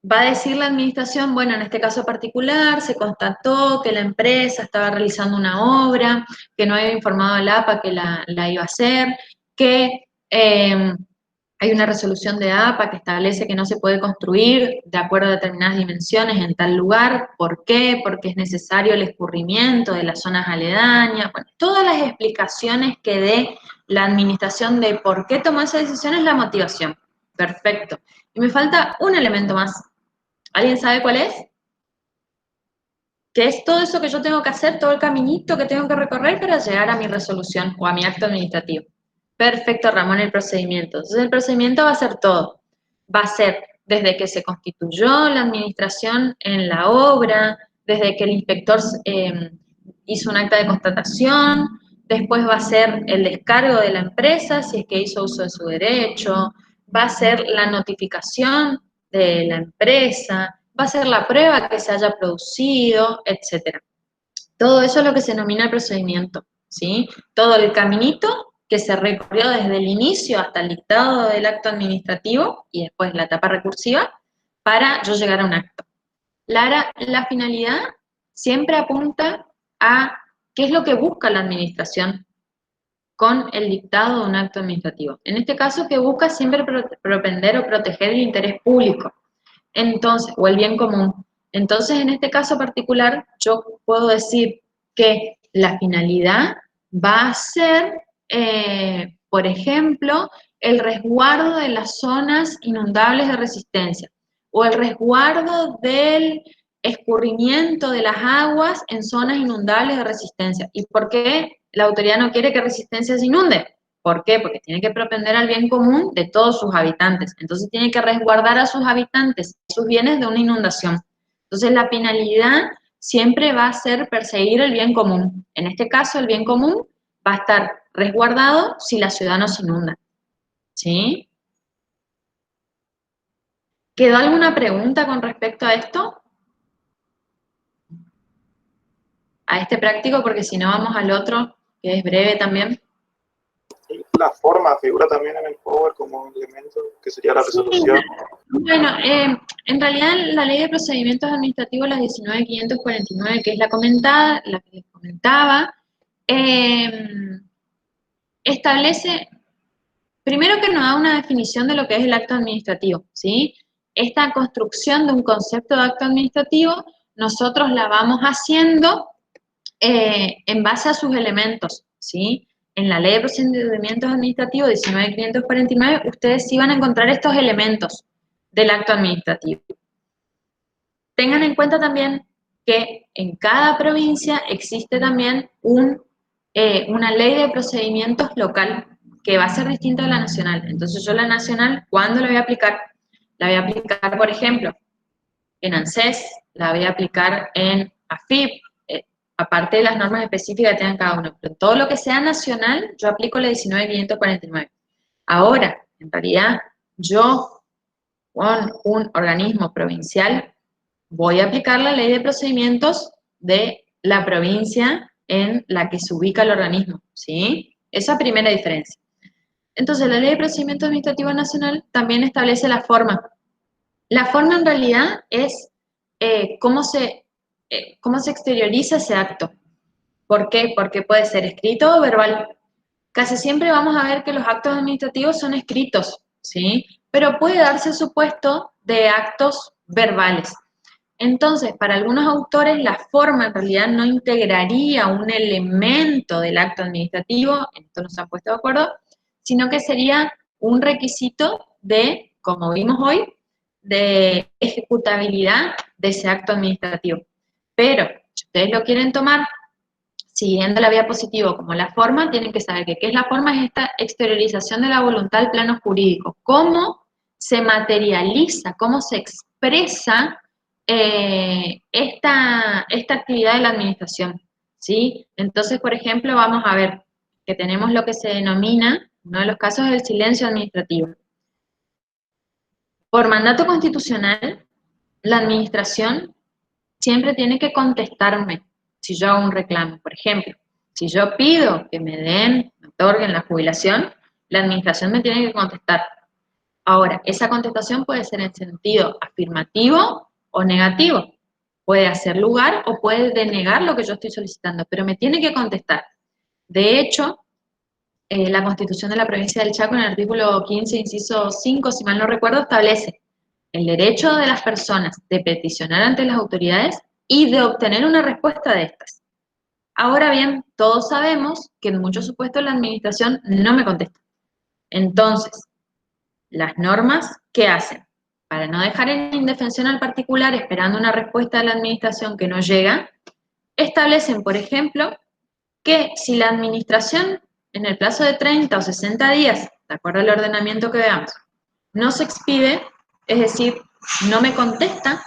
Va a decir la administración, bueno, en este caso particular, se constató que la empresa estaba realizando una obra, que no había informado al APA que la iba a hacer, que hay una resolución de APA que establece que no se puede construir de acuerdo a determinadas dimensiones en tal lugar. ¿Por qué? Porque es necesario el escurrimiento de las zonas aledañas. Bueno, todas las explicaciones que dé la administración de por qué tomó esa decisión es la motivación. Perfecto. Y me falta un elemento más. ¿Alguien sabe cuál es? Que es todo eso que yo tengo que hacer, todo el caminito que tengo que recorrer para llegar a mi resolución o a mi acto administrativo. Perfecto, Ramón, el procedimiento. Entonces el procedimiento va a ser todo. Va a ser desde que se constituyó la administración en la obra, desde que el inspector hizo un acta de constatación, después va a ser el descargo de la empresa, si es que hizo uso de su derecho, va a ser la notificación de la empresa, va a ser la prueba que se haya producido, etc. Todo eso es lo que se denomina el procedimiento, ¿sí? Todo el caminito que se recorrió desde el inicio hasta el dictado del acto administrativo y después la etapa recursiva para yo llegar a un acto. La finalidad siempre apunta a qué es lo que busca la administración con el dictado de un acto administrativo. En este caso, que busca siempre propender o proteger el interés público, entonces, o el bien común. Entonces, en este caso particular, yo puedo decir que la finalidad va a ser, por ejemplo, el resguardo de las zonas inundables de resistencia, o el resguardo del escurrimiento de las aguas en zonas inundables de resistencia. ¿Y por qué la autoridad no quiere que Resistencia se inunde? ¿Por qué? Porque tiene que propender al bien común de todos sus habitantes. Entonces tiene que resguardar a sus habitantes, sus bienes de una inundación. Entonces la finalidad siempre va a ser perseguir el bien común. En este caso, el bien común va a estar resguardado si la ciudad no se inunda. ¿Sí? ¿Quedó alguna pregunta con respecto a esto? A este práctico, porque si no vamos al otro, que es breve también. La forma figura también en el Power como un elemento, que sería la resolución. Sí. Bueno, en realidad la Ley de Procedimientos Administrativos, la 19.549, que es la que les comentaba, establece, primero que nos da una definición de lo que es el acto administrativo, ¿sí? Esta construcción de un concepto de acto administrativo, nosotros la vamos haciendo en base a sus elementos, ¿sí? En la Ley de Procedimientos Administrativos 19.549, ustedes sí van a encontrar estos elementos del acto administrativo. Tengan en cuenta también que en cada provincia existe también una ley de procedimientos local que va a ser distinta a la nacional. Entonces yo la nacional, ¿cuándo la voy a aplicar? La voy a aplicar, por ejemplo, en ANSES, la voy a aplicar en AFIP, aparte de las normas específicas que tengan cada uno. Pero todo lo que sea nacional, yo aplico la 19.549. Ahora, en realidad, yo con un organismo provincial voy a aplicar la ley de procedimientos de la provincia en la que se ubica el organismo, ¿sí? Esa primera diferencia. Entonces, la ley de procedimiento administrativo nacional también establece la forma. La forma en realidad es cómo se exterioriza ese acto. ¿Por qué? Porque puede ser escrito o verbal. Casi siempre vamos a ver que los actos administrativos son escritos, ¿sí? Pero puede darse el supuesto de actos verbales. Entonces, para algunos autores, la forma en realidad no integraría un elemento del acto administrativo, en esto no se han puesto de acuerdo, sino que sería un requisito de, como vimos hoy, de ejecutabilidad de ese acto administrativo. Pero, si ustedes lo quieren tomar siguiendo la vía positiva como la forma, tienen que saber que ¿qué es la forma? Es esta exteriorización de la voluntad al plano jurídico. ¿Cómo se materializa, cómo se expresa expresa esta actividad de la administración, ¿sí? Entonces, por ejemplo, vamos a ver que tenemos lo que se denomina, uno de los casos es el silencio administrativo. Por mandato constitucional, la administración siempre tiene que contestarme si yo hago un reclamo. Por ejemplo, si yo pido que me otorguen la jubilación, la administración me tiene que contestar. Ahora, esa contestación puede ser en sentido afirmativo o negativo. Puede hacer lugar o puede denegar lo que yo estoy solicitando, pero me tiene que contestar. De hecho, la Constitución de la Provincia del Chaco, en el artículo 15, inciso 5, si mal no recuerdo, establece el derecho de las personas de peticionar ante las autoridades y de obtener una respuesta de estas. Ahora bien, todos sabemos que en muchos supuestos la administración no me contesta. Entonces, las normas, ¿qué hacen? Para no dejar en indefensión al particular esperando una respuesta de la administración que no llega, establecen, por ejemplo, que si la administración en el plazo de 30 o 60 días, de acuerdo al ordenamiento que veamos, no se expide, es decir, no me contesta,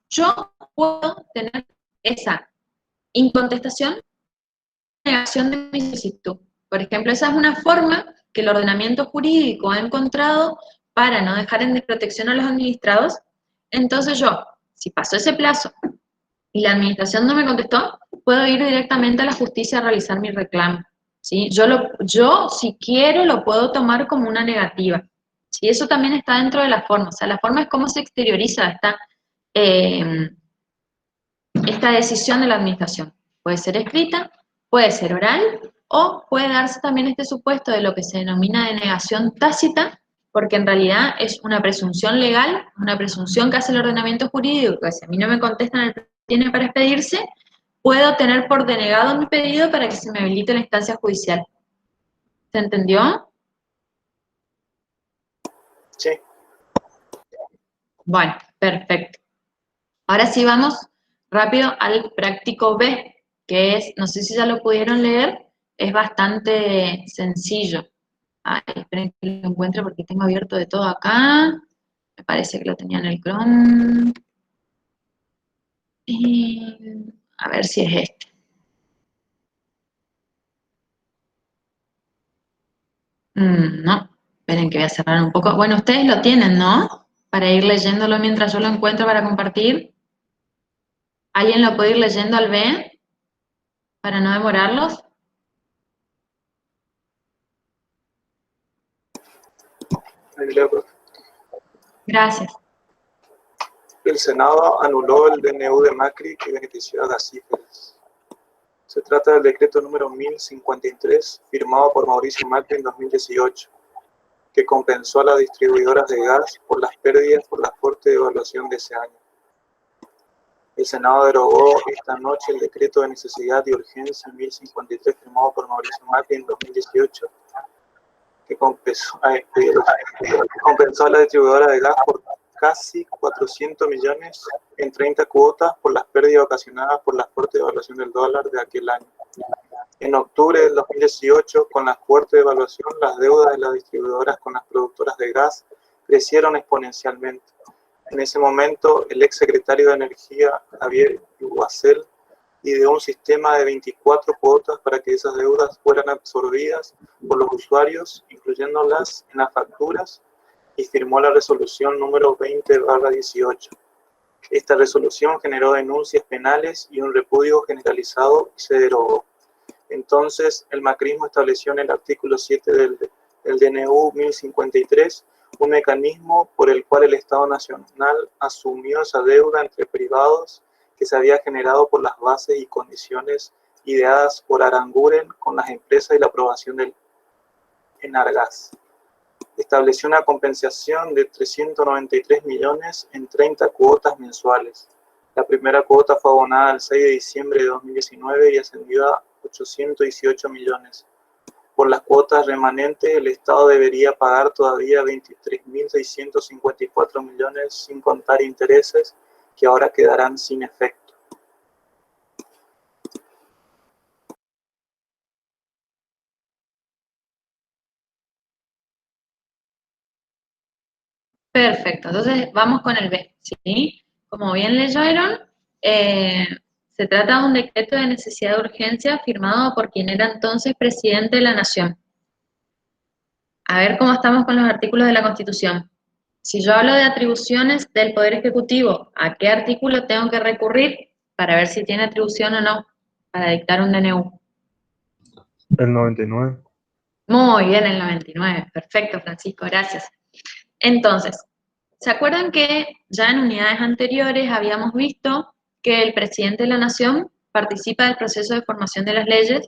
yo puedo tener esa incontestación, negación de mi solicitud. Por ejemplo, esa es una forma que el ordenamiento jurídico ha encontrado para no dejar en desprotección a los administrados. Entonces yo, si pasó ese plazo y la administración no me contestó, puedo ir directamente a la justicia a realizar mi reclamo, ¿sí? Yo, si quiero, lo puedo tomar como una negativa. ¿Sí? Eso también está dentro de la forma. O sea, la forma es cómo se exterioriza esta decisión de la administración. Puede ser escrita, puede ser oral, o puede darse también este supuesto de lo que se denomina denegación tácita, porque en realidad es una presunción legal, una presunción que hace el ordenamiento jurídico, que si a mí no me contestan el que tiene para expedirse, puedo tener por denegado mi pedido para que se me habilite la instancia judicial. ¿Se entendió? Sí. Bueno, perfecto. Ahora sí vamos rápido al práctico B, que es, no sé si ya lo pudieron leer, es bastante sencillo. Ay, esperen que lo encuentre porque tengo abierto de todo acá. Me parece que lo tenía en el Chrome. A ver si es este. No, esperen que voy a cerrar un poco. Bueno, ustedes lo tienen, ¿no? Para ir leyéndolo mientras yo lo encuentro para compartir. ¿Alguien lo puede ir leyendo al B? Para no demorarlos. Ahí leo, profe. Gracias. El Senado anuló el DNU de Macri que benefició a gasíferas. Se trata del decreto número 1053, firmado por Mauricio Macri en 2018, que compensó a las distribuidoras de gas por las pérdidas por la fuerte devaluación de ese año. El Senado derogó esta noche el decreto de necesidad y urgencia 1053, firmado por Mauricio Macri en 2018, que compensó a la distribuidora de gas por casi 400 millones en 30 cuotas por las pérdidas ocasionadas por la fuerte devaluación del dólar de aquel año. En octubre del 2018, con la fuerte devaluación, las deudas de las distribuidoras con las productoras de gas crecieron exponencialmente. En ese momento, el exsecretario de Energía, Javier Iguacel, ideó un sistema de 24 cuotas para que esas deudas fueran absorbidas por los usuarios, incluyéndolas en las facturas, y firmó la resolución número 20/18. Esta resolución generó denuncias penales y un repudio generalizado y se derogó. Entonces, el macrismo estableció en el artículo 7 del DNU 1053 un mecanismo por el cual el Estado Nacional asumió esa deuda entre privados que se había generado por las bases y condiciones ideadas por Aranguren con las empresas y la aprobación del Enargas. Estableció una compensación de 393 millones en 30 cuotas mensuales. La primera cuota fue abonada el 6 de diciembre de 2019 y ascendió a 818 millones. Por las cuotas remanentes, el Estado debería pagar todavía 23.654 millones sin contar intereses que ahora quedarán sin efecto. Perfecto, entonces vamos con el B, ¿sí? Como bien leyeron, se trata de un decreto de necesidad de urgencia firmado por quien era entonces presidente de la Nación. A ver cómo estamos con los artículos de la Constitución. Si yo hablo de atribuciones del Poder Ejecutivo, ¿a qué artículo tengo que recurrir para ver si tiene atribución o no para dictar un DNU? El 99. Muy bien, el 99. Perfecto, Francisco, gracias. Entonces, ¿se acuerdan que ya en unidades anteriores habíamos visto que el presidente de la Nación participa del proceso de formación de las leyes?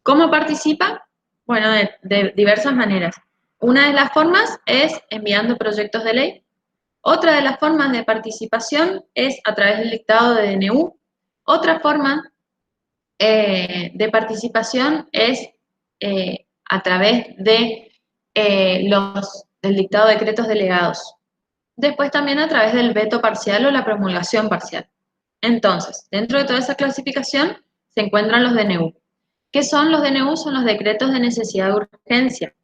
¿Cómo participa? Bueno, de diversas maneras. Una de las formas es enviando proyectos de ley. Otra de las formas de participación es a través del dictado de DNU. Otra forma de participación es a través de del dictado de decretos delegados. Después también a través del veto parcial o la promulgación parcial. Entonces, dentro de toda esa clasificación se encuentran los DNU. ¿Qué son los DNU? Son los decretos de necesidad de urgencia.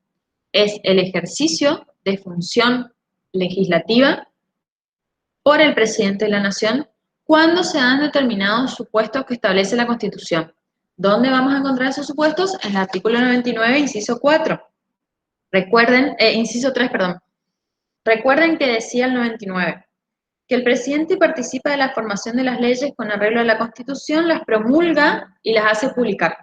Es el ejercicio de función legislativa por el presidente de la Nación cuando se dan determinados supuestos que establece la Constitución. ¿Dónde vamos a encontrar esos supuestos? En el artículo 99, inciso 4. Recuerden, inciso 3, perdón. Recuerden que decía el 99, que el presidente participa de la formación de las leyes con arreglo a la Constitución, las promulga y las hace publicar.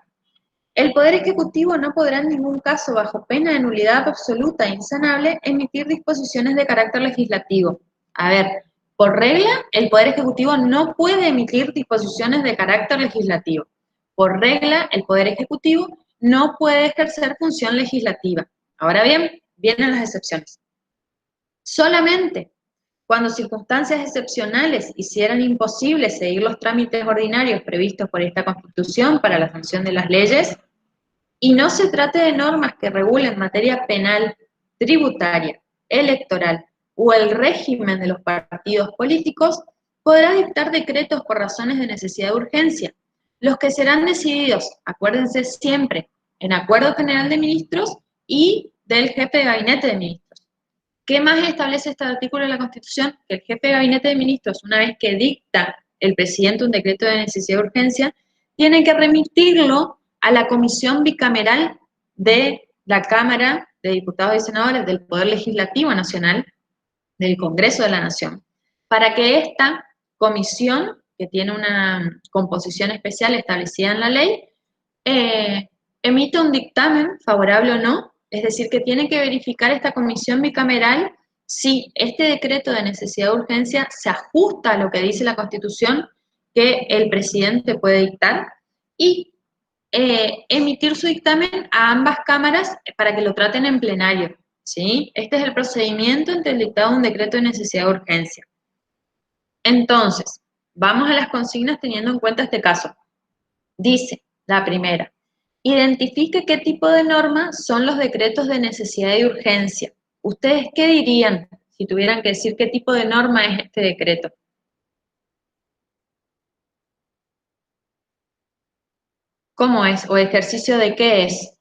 El Poder Ejecutivo no podrá en ningún caso, bajo pena de nulidad absoluta e insanable, emitir disposiciones de carácter legislativo. A ver, por regla, el Poder Ejecutivo no puede emitir disposiciones de carácter legislativo. Por regla, el Poder Ejecutivo no puede ejercer función legislativa. Ahora bien, vienen las excepciones. Solamente cuando circunstancias excepcionales hicieran imposible seguir los trámites ordinarios previstos por esta Constitución para la sanción de las leyes, y no se trate de normas que regulen materia penal, tributaria, electoral o el régimen de los partidos políticos, podrá dictar decretos por razones de necesidad de urgencia, los que serán decididos, acuérdense siempre, en acuerdo general de ministros y del jefe de gabinete de ministros. ¿Qué más establece este artículo de la Constitución? Que el jefe de gabinete de ministros, una vez que dicta el presidente un decreto de necesidad de urgencia, tiene que remitirlo a la comisión bicameral de la Cámara de Diputados y Senadores del Poder Legislativo Nacional, del Congreso de la Nación, para que esta comisión, que tiene una composición especial establecida en la ley, emita un dictamen, favorable o no, es decir, que tiene que verificar esta comisión bicameral si este decreto de necesidad de urgencia se ajusta a lo que dice la Constitución que el presidente puede dictar y emitir su dictamen a ambas cámaras para que lo traten en plenario, ¿sí? Este es el procedimiento entre el dictado de un decreto de necesidad de urgencia. Entonces, vamos a las consignas teniendo en cuenta este caso. Dice, la primera, identifique qué tipo de normas son los decretos de necesidad y urgencia. ¿Ustedes qué dirían si tuvieran que decir qué tipo de norma es este decreto? ¿Cómo es? ¿O ejercicio de qué es?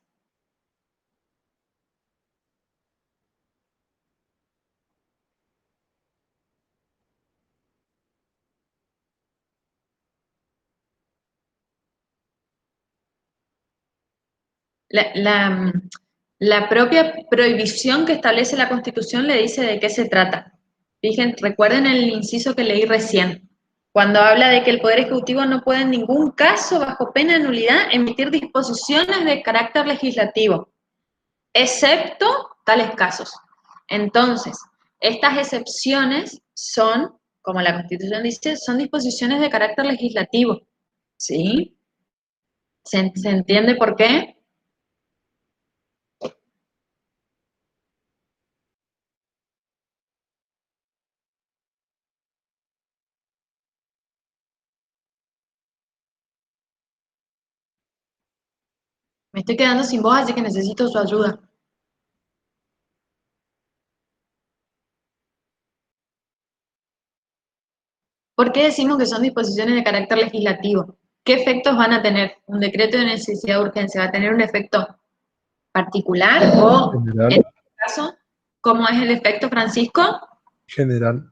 La propia prohibición que establece la Constitución le dice de qué se trata. Fíjense, recuerden el inciso que leí recién, cuando habla de que el Poder Ejecutivo no puede en ningún caso, bajo pena de nulidad, emitir disposiciones de carácter legislativo, excepto tales casos. Entonces, estas excepciones son, como la Constitución dice, son disposiciones de carácter legislativo, ¿sí? ¿Se entiende por qué? Me estoy quedando sin voz, así que necesito su ayuda. ¿Por qué decimos que son disposiciones de carácter legislativo? ¿Qué efectos van a tener? ¿Un decreto de necesidad de urgencia va a tener un efecto particular o, en General, este caso, ¿Cómo es el efecto, Francisco? General.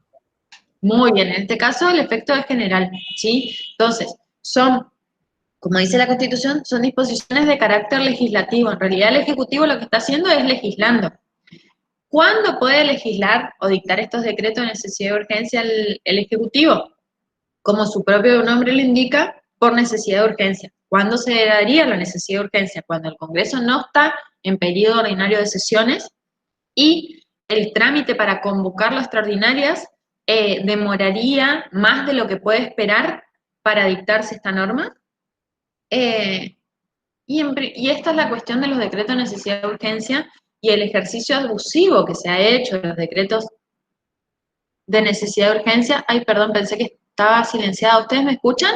Muy bien, en este caso el efecto es general, ¿sí? Entonces, son, como dice la Constitución, son disposiciones de carácter legislativo. En realidad el Ejecutivo lo que está haciendo es legislando. ¿Cuándo puede legislar o dictar estos decretos de necesidad de urgencia el Ejecutivo? Como su propio nombre lo indica, por necesidad de urgencia. ¿Cuándo se daría la necesidad de urgencia? Cuando el Congreso no está en periodo ordinario de sesiones y el trámite para convocarlo a extraordinarias demoraría más de lo que puede esperar para dictarse esta norma. Y esta es la cuestión de los decretos de necesidad de urgencia y el ejercicio abusivo que se ha hecho de los decretos de necesidad de urgencia. Ay, perdón, pensé que estaba silenciada. ¿Ustedes me escuchan?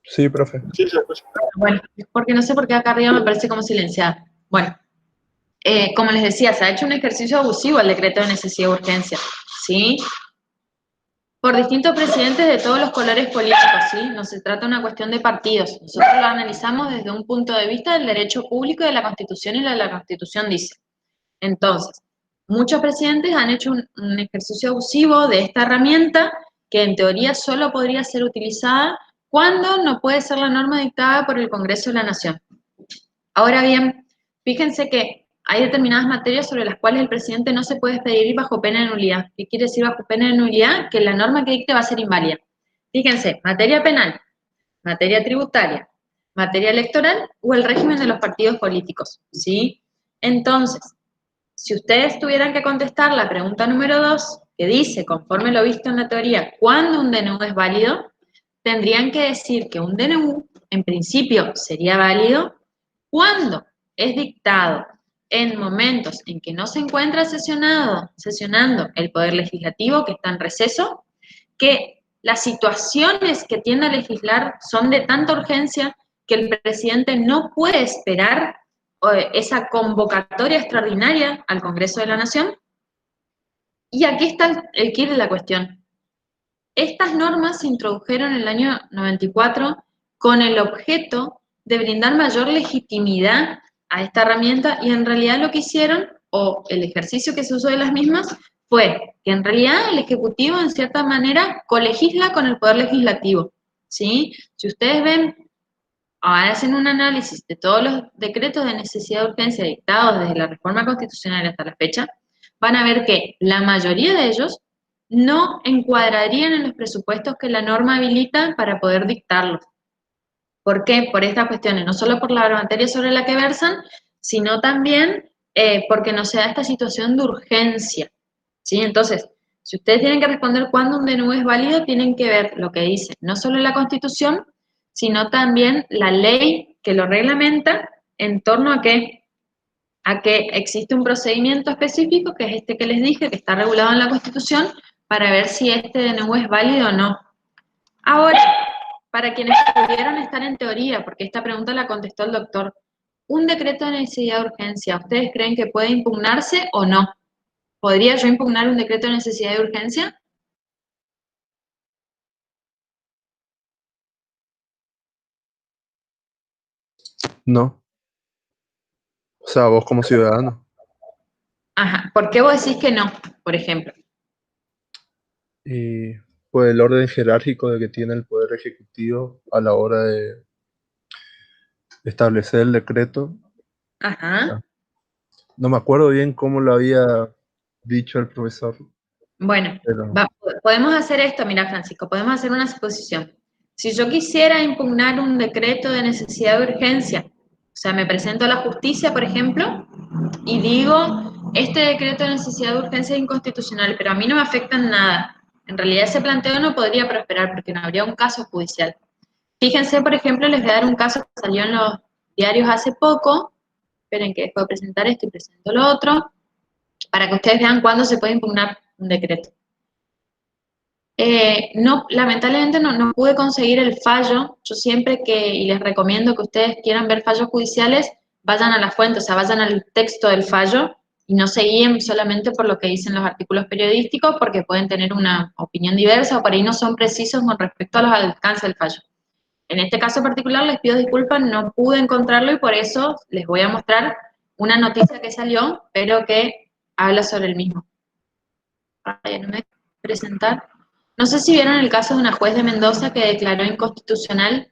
Sí, profe. Sí, se escucha. Bueno, porque no sé por qué acá arriba me parece como silenciada. Bueno, como les decía, se ha hecho un ejercicio abusivo al decreto de necesidad de urgencia, ¿sí? Por distintos presidentes de todos los colores políticos, ¿sí? No se trata de una cuestión de partidos. Nosotros lo analizamos desde un punto de vista del derecho público y de la Constitución, y la Constitución dice. Entonces, muchos presidentes han hecho un ejercicio abusivo de esta herramienta que en teoría solo podría ser utilizada cuando no puede ser la norma dictada por el Congreso de la Nación. Ahora bien, fíjense que hay determinadas materias sobre las cuales el presidente no se puede expedir bajo pena de nulidad. ¿Qué quiere decir bajo pena de nulidad? Que la norma que dicte va a ser inválida. Fíjense, materia penal, materia tributaria, materia electoral o el régimen de los partidos políticos, ¿sí? Entonces, si ustedes tuvieran que contestar la pregunta número 2, que dice, conforme lo visto en la teoría, ¿cuándo un DNU es válido? Tendrían que decir que un DNU, en principio, sería válido cuando es dictado en momentos en que no se encuentra sesionando el Poder Legislativo, que está en receso, que las situaciones que tiende a legislar son de tanta urgencia que el presidente no puede esperar esa convocatoria extraordinaria al Congreso de la Nación. Y aquí está el quid de la cuestión. Estas normas se introdujeron en el año 94 con el objeto de brindar mayor legitimidad a esta herramienta, y en realidad lo que hicieron, o el ejercicio que se usó de las mismas, fue que en realidad el Ejecutivo en cierta manera colegisla con el Poder Legislativo, ¿sí? Si ustedes ven, hacen un análisis de todos los decretos de necesidad de urgencia dictados desde la reforma constitucional hasta la fecha, van a ver que la mayoría de ellos no encuadrarían en los presupuestos que la norma habilita para poder dictarlos. ¿Por qué? Por estas cuestiones, no solo por la materia sobre la que versan, sino también porque no se da esta situación de urgencia, ¿sí? Entonces, si ustedes tienen que responder cuándo un DNU es válido, tienen que ver lo que dice, no solo la Constitución, sino también la ley que lo reglamenta en torno a que existe un procedimiento específico, que es este que les dije, que está regulado en la Constitución, para ver si este DNU es válido o no. Ahora, para quienes pudieron estar en teoría, porque esta pregunta la contestó el doctor, ¿un decreto de necesidad de urgencia, ustedes creen que puede impugnarse o no? ¿Podría yo impugnar un decreto de necesidad de urgencia? No. O sea, vos como ciudadano. Ajá, ¿por qué vos decís que no, por ejemplo? Y pues el orden jerárquico de que tiene el Poder Ejecutivo a la hora de establecer el decreto. Ajá. No me acuerdo bien cómo lo había dicho el profesor. Bueno, Pero podemos hacer esto, mira, Francisco, podemos hacer una suposición. Si yo quisiera impugnar un decreto de necesidad de urgencia, o sea, me presento a la justicia, por ejemplo, y digo, este decreto de necesidad de urgencia es inconstitucional, pero a mí no me afecta en nada. En realidad ese planteo no podría prosperar porque no habría un caso judicial. Fíjense, por ejemplo, les voy a dar un caso que salió en los diarios hace poco. Esperen que después de presentar esto y presento lo otro, para que ustedes vean cuándo se puede impugnar un decreto. No, lamentablemente no pude conseguir el fallo. Yo siempre y les recomiendo que ustedes quieran ver fallos judiciales, vayan a la fuente, o sea, vayan al texto del fallo y no se guíen solamente por lo que dicen los artículos periodísticos, porque pueden tener una opinión diversa o por ahí no son precisos con respecto a los alcances del fallo. En este caso particular les pido disculpas, no pude encontrarlo y por eso les voy a mostrar una noticia que salió, pero que habla sobre el mismo. Ay, no me voy a presentar. No sé si vieron el caso de una juez de Mendoza que declaró inconstitucional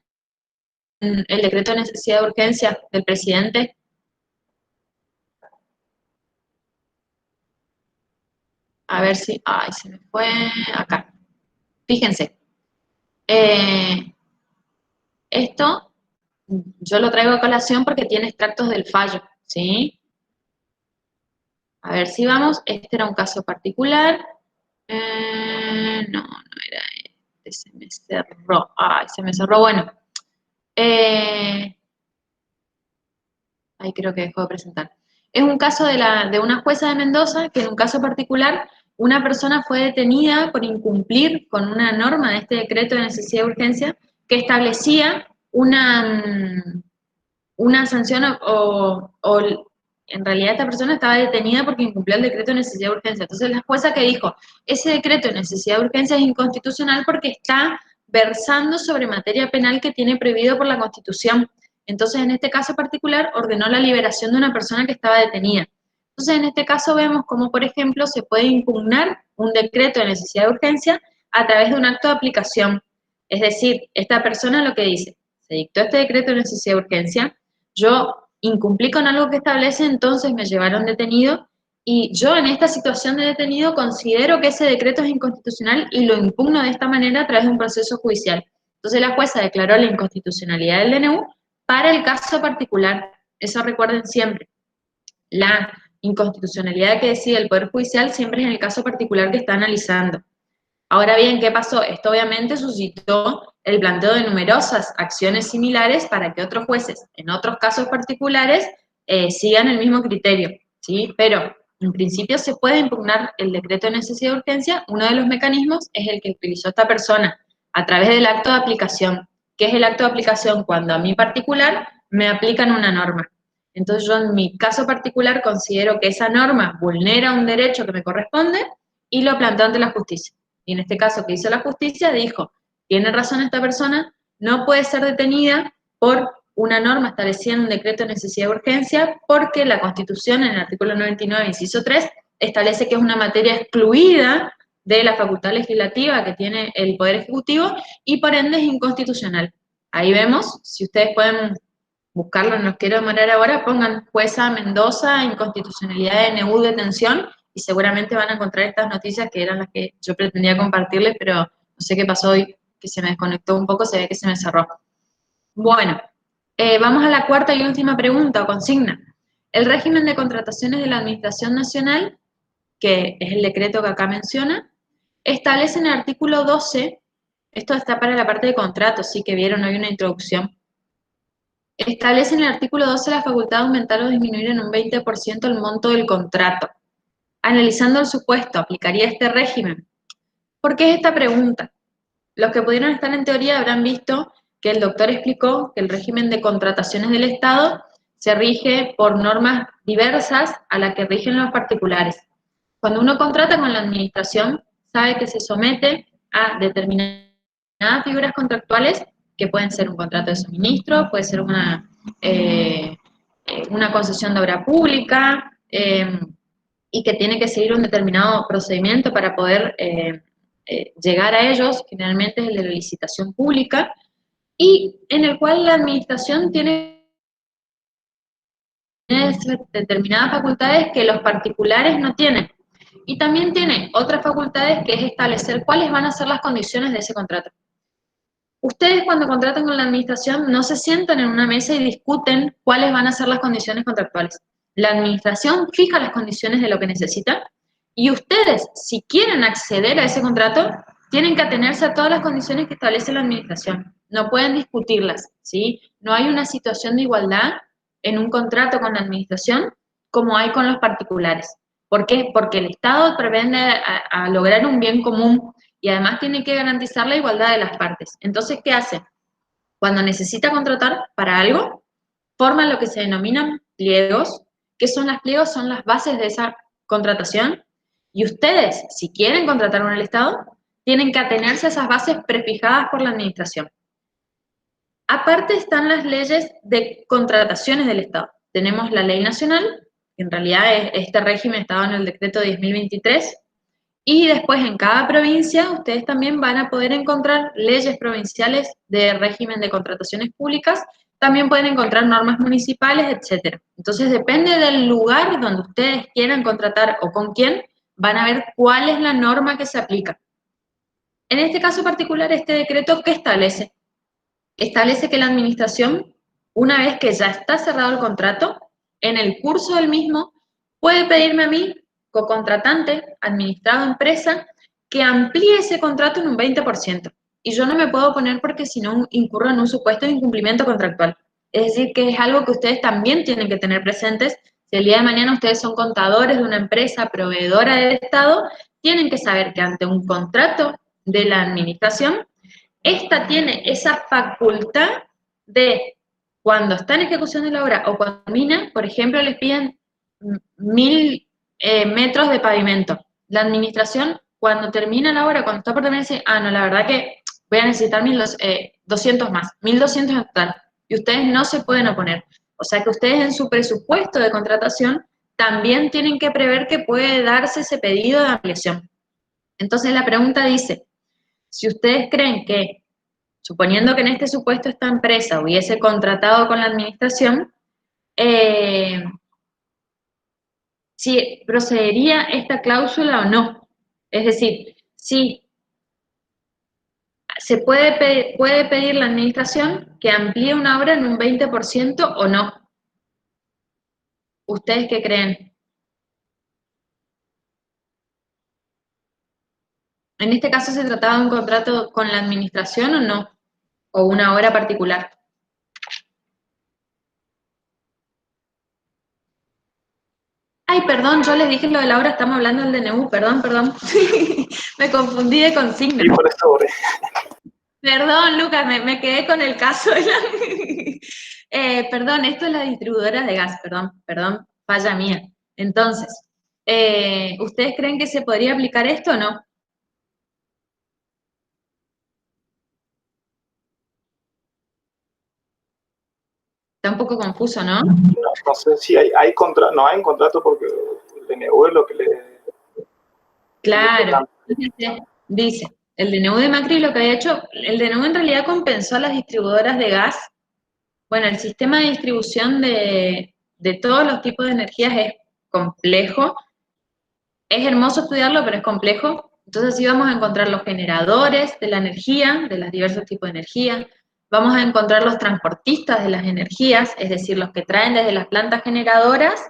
el decreto de necesidad de urgencia del presidente. A ver si... Ay, se me fue acá. Fíjense. Esto yo lo traigo a colación porque tiene extractos del fallo, ¿sí? A ver si vamos. Este era un caso particular. No era este. Se me cerró. Ay, se me cerró. Bueno. Ahí creo que dejó de presentar. Es un caso de una jueza de Mendoza que en un caso particular una persona fue detenida por incumplir con una norma de este decreto de necesidad de urgencia que establecía una sanción o en realidad esta persona estaba detenida porque incumplió el decreto de necesidad de urgencia. Entonces la jueza que dijo, ese decreto de necesidad de urgencia es inconstitucional porque está versando sobre materia penal que tiene prohibido por la Constitución. Entonces, en este caso particular, ordenó la liberación de una persona que estaba detenida. Entonces, en este caso vemos cómo, por ejemplo, se puede impugnar un decreto de necesidad de urgencia a través de un acto de aplicación. Es decir, esta persona lo que dice, se dictó este decreto de necesidad de urgencia, yo incumplí con algo que establece, entonces me llevaron detenido, y yo en esta situación de detenido considero que ese decreto es inconstitucional y lo impugno de esta manera a través de un proceso judicial. Entonces la jueza declaró la inconstitucionalidad del DNU para el caso particular. Eso recuerden siempre. La inconstitucionalidad que decide el Poder Judicial siempre es en el caso particular que está analizando. Ahora bien, ¿qué pasó? Esto obviamente suscitó el planteo de numerosas acciones similares para que otros jueces, en otros casos particulares, sigan el mismo criterio, ¿sí? Pero en principio se puede impugnar el decreto de necesidad de urgencia. Uno de los mecanismos es el que utilizó esta persona a través del acto de aplicación. ¿Qué es el acto de aplicación? Cuando a mí particular me aplican una norma. Entonces yo en mi caso particular considero que esa norma vulnera un derecho que me corresponde y lo planteo ante la justicia. Y en este caso que hizo la justicia dijo, tiene razón esta persona, no puede ser detenida por una norma establecida en un decreto de necesidad de urgencia porque la Constitución en el artículo 99, inciso 3, establece que es una materia excluida de la facultad legislativa que tiene el Poder Ejecutivo y por ende es inconstitucional. Ahí vemos, si ustedes pueden buscarlo, no los quiero demorar ahora, pongan jueza Mendoza, inconstitucionalidad de DNU detención, y seguramente van a encontrar estas noticias que eran las que yo pretendía compartirles, pero no sé qué pasó hoy, que se me desconectó un poco, se ve que se me cerró. Bueno, vamos a la cuarta y última pregunta o consigna. El régimen de contrataciones de la Administración Nacional, que es el decreto que acá menciona, establece en el artículo 12, esto está para la parte de contratos, sí que vieron hoy una introducción, establece en el artículo 12 la facultad de aumentar o disminuir en un 20% el monto del contrato. Analizando el supuesto, ¿aplicaría este régimen? ¿Por qué es esta pregunta? Los que pudieron estar en teoría habrán visto que el doctor explicó que el régimen de contrataciones del Estado se rige por normas diversas a las que rigen los particulares. Cuando uno contrata con la administración, sabe que se somete a determinadas figuras contractuales que pueden ser un contrato de suministro, puede ser una concesión de obra pública, y que tiene que seguir un determinado procedimiento para poder llegar a ellos, generalmente es el de la licitación pública, y en el cual la administración tiene determinadas facultades que los particulares no tienen. Y también tiene otras facultades que es establecer cuáles van a ser las condiciones de ese contrato. Ustedes cuando contratan con la administración no se sientan en una mesa y discuten cuáles van a ser las condiciones contractuales. La administración fija las condiciones de lo que necesita y ustedes, si quieren acceder a ese contrato, tienen que atenerse a todas las condiciones que establece la administración. No pueden discutirlas, ¿sí? No hay una situación de igualdad en un contrato con la administración como hay con los particulares. ¿Por qué? Porque el Estado pretende a lograr un bien común y además tiene que garantizar la igualdad de las partes. Entonces, ¿qué hace? Cuando necesita contratar para algo, forma lo que se denominan pliegos. ¿Qué son las pliegos? Son las bases de esa contratación. Y ustedes, si quieren contratar con el Estado, tienen que atenerse a esas bases prefijadas por la administración. Aparte están las leyes de contrataciones del Estado. tenemos la ley nacional, que en realidad este régimen estaba en el decreto 10.023, y después en cada provincia ustedes también van a poder encontrar leyes provinciales de régimen de contrataciones públicas, también pueden encontrar normas municipales, etcétera. Entonces depende del lugar donde ustedes quieran contratar o con quién, van a ver cuál es la norma que se aplica. En este caso particular, este decreto, ¿qué establece? Establece que la administración, una vez que ya está cerrado el contrato, en el curso del mismo, puede pedirme a mí, cocontratante, administrado empresa, que amplíe ese contrato en un 20%. Y yo no me puedo oponer porque si no incurro en un supuesto de incumplimiento contractual. Es decir, que es algo que ustedes también tienen que tener presentes. Si el día de mañana ustedes son contadores de una empresa proveedora del Estado, tienen que saber que ante un contrato de la administración, esta tiene esa facultad de, cuando está en ejecución de la obra o cuando termina, por ejemplo, les piden 1.000 metros de pavimento. La administración, cuando termina la obra, cuando está por terminar, dice, no, la verdad que voy a necesitar 200 más, 1.200 en total. Y ustedes no se pueden oponer. O sea que ustedes en su presupuesto de contratación también tienen que prever que puede darse ese pedido de ampliación. Entonces la pregunta dice, si ustedes creen que, suponiendo que en este supuesto esta empresa hubiese contratado con la administración, si procedería esta cláusula o no. Es decir, si se puede pedir la administración que amplíe una obra en un 20% o no. ¿Ustedes qué creen? En este caso, ¿se trataba de un contrato con la administración o no? ¿O una obra particular? Ay, perdón, yo les dije lo de la obra, estamos hablando del DNU, perdón. Me confundí de consigna. Y por eso, Perdón, Lucas, me quedé con el caso de la... perdón, esto es la distribuidora de gas, perdón, falla mía. Entonces, ¿ustedes creen que se podría aplicar esto o no? Está un poco confuso, ¿no? no sé si hay contrato, no hay un contrato porque el DNU es lo que le... Claro, dice, el DNU de Macri lo que había hecho, el DNU en realidad compensó a las distribuidoras de gas. Bueno, el sistema de distribución de todos los tipos de energías es complejo. Es hermoso estudiarlo, pero es complejo. Entonces sí vamos a encontrar los generadores de la energía, de los diversos tipos de energía. Vamos a encontrar los transportistas de las energías, es decir, los que traen desde las plantas generadoras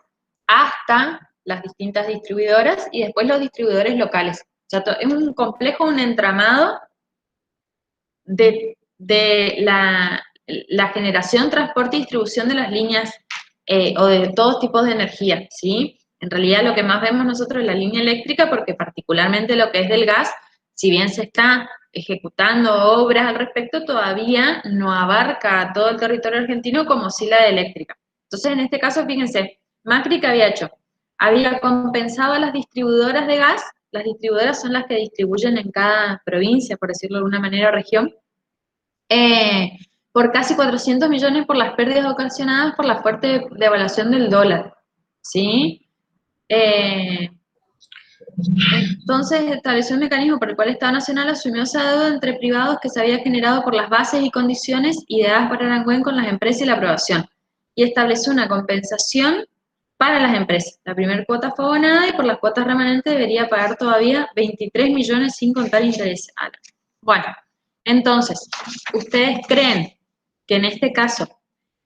hasta las distintas distribuidoras y después los distribuidores locales. O sea, es un complejo, un entramado de la generación, transporte y distribución de las líneas o de todos tipos de energía, ¿sí? En realidad lo que más vemos nosotros es la línea eléctrica porque particularmente lo que es del gas, si bien se está ejecutando obras al respecto, todavía no abarca todo el territorio argentino como sí la de eléctrica. Entonces, en este caso, fíjense, Macri, ¿qué había hecho? Había compensado a las distribuidoras de gas, las distribuidoras son las que distribuyen en cada provincia, por decirlo de alguna manera, o región, por casi 400 millones por las pérdidas ocasionadas por la fuerte devaluación del dólar, ¿sí? Entonces estableció un mecanismo por el cual el Estado Nacional asumió esa deuda entre privados que se había generado por las bases y condiciones ideadas por Arangüén con las empresas y la aprobación, y estableció una compensación para las empresas. La primera cuota fue abonada y por las cuotas remanentes debería pagar todavía 23 millones sin contar intereses. Bueno, entonces, ¿ustedes creen que en este caso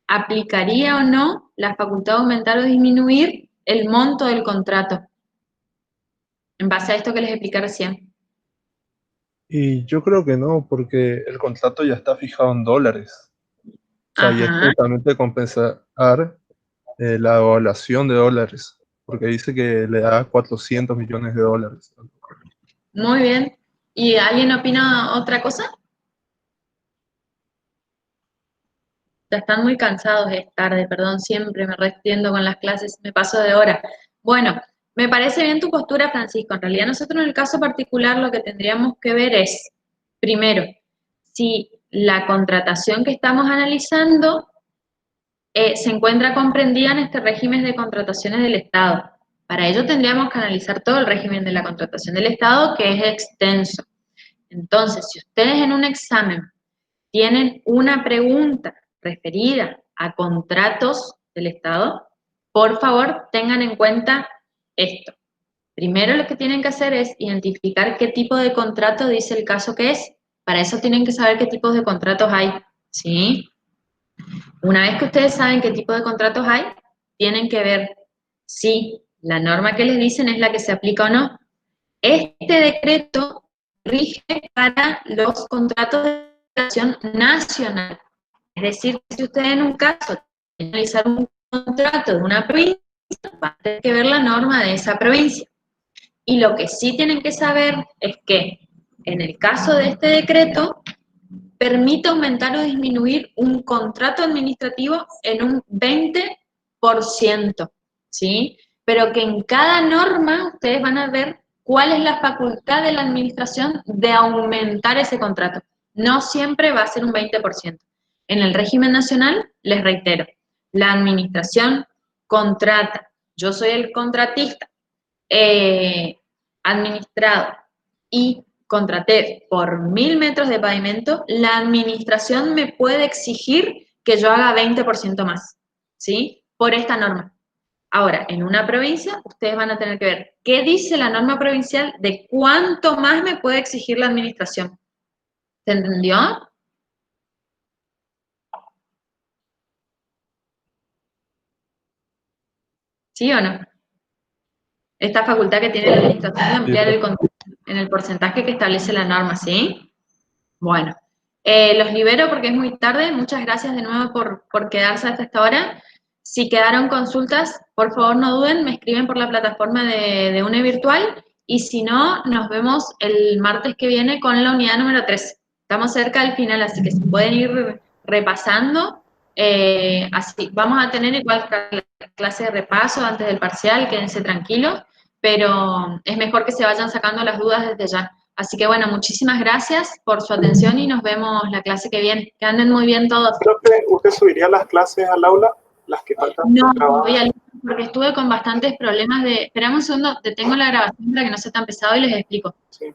aplicaría o no la facultad de aumentar o disminuir el monto del contrato? En base a esto que les expliqué recién. Y yo creo que no, porque el contrato ya está fijado en dólares. O sea, y es Ajá, justamente compensar la evaluación de dólares, porque dice que le da 400 millones de dólares. muy bien. ¿Y alguien opina otra cosa? Ya están muy cansados, es tarde, perdón, siempre me restiendo con las clases, me paso de hora. Bueno, me parece bien tu postura, Francisco. En realidad nosotros en el caso particular lo que tendríamos que ver es, primero, si la contratación que estamos analizando se encuentra comprendida en este régimen de contrataciones del Estado. Para ello tendríamos que analizar todo el régimen de la contratación del Estado, que es extenso. Entonces, si ustedes en un examen tienen una pregunta referida a contratos del Estado, por favor tengan en cuenta esto. Primero lo que tienen que hacer es identificar qué tipo de contrato dice el caso que es. Para eso tienen que saber qué tipos de contratos hay, ¿sí? Una vez que ustedes saben qué tipo de contratos hay, tienen que ver si la norma que les dicen es la que se aplica o no. Este decreto rige para los contratos de educación nacional. Es decir, si ustedes en un caso tienen que analizar un contrato de una provincia, van a tener que ver la norma de esa provincia. Y lo que sí tienen que saber es que en el caso de este decreto, permite aumentar o disminuir un contrato administrativo en un 20%, ¿sí? Pero que en cada norma ustedes van a ver cuál es la facultad de la administración de aumentar ese contrato. No siempre va a ser un 20%. En el régimen nacional, les reitero, la administración contrata, yo soy el contratista, administrado y contraté por 1000 metros de pavimento, la administración me puede exigir que yo haga 20% más, ¿sí? Por esta norma. Ahora, en una provincia, ustedes van a tener que ver qué dice la norma provincial de cuánto más me puede exigir la administración. ¿Se entendió? ¿Sí o no? Esta facultad que tiene la administración de ampliar el contrato en el porcentaje que establece la norma, ¿sí? Bueno, los libero porque es muy tarde. Muchas gracias de nuevo por quedarse hasta esta hora. Si quedaron consultas, por favor no duden, me escriben por la plataforma de UNE Virtual y si no, nos vemos el martes que viene con la unidad número 3. Estamos cerca del final, así que se pueden ir repasando. Así, vamos a tener igual clase de repaso antes del parcial, quédense tranquilos, pero es mejor que se vayan sacando las dudas desde ya. Así que bueno, muchísimas gracias por su atención y nos vemos la clase que viene. Que anden muy bien todos. Profe, ¿usted subiría las clases al aula? Las que faltan No, por trabajo. voy al porque estuve con bastantes problemas de... Esperame un segundo, detengo la grabación para que no sea tan pesado y les explico. Sí.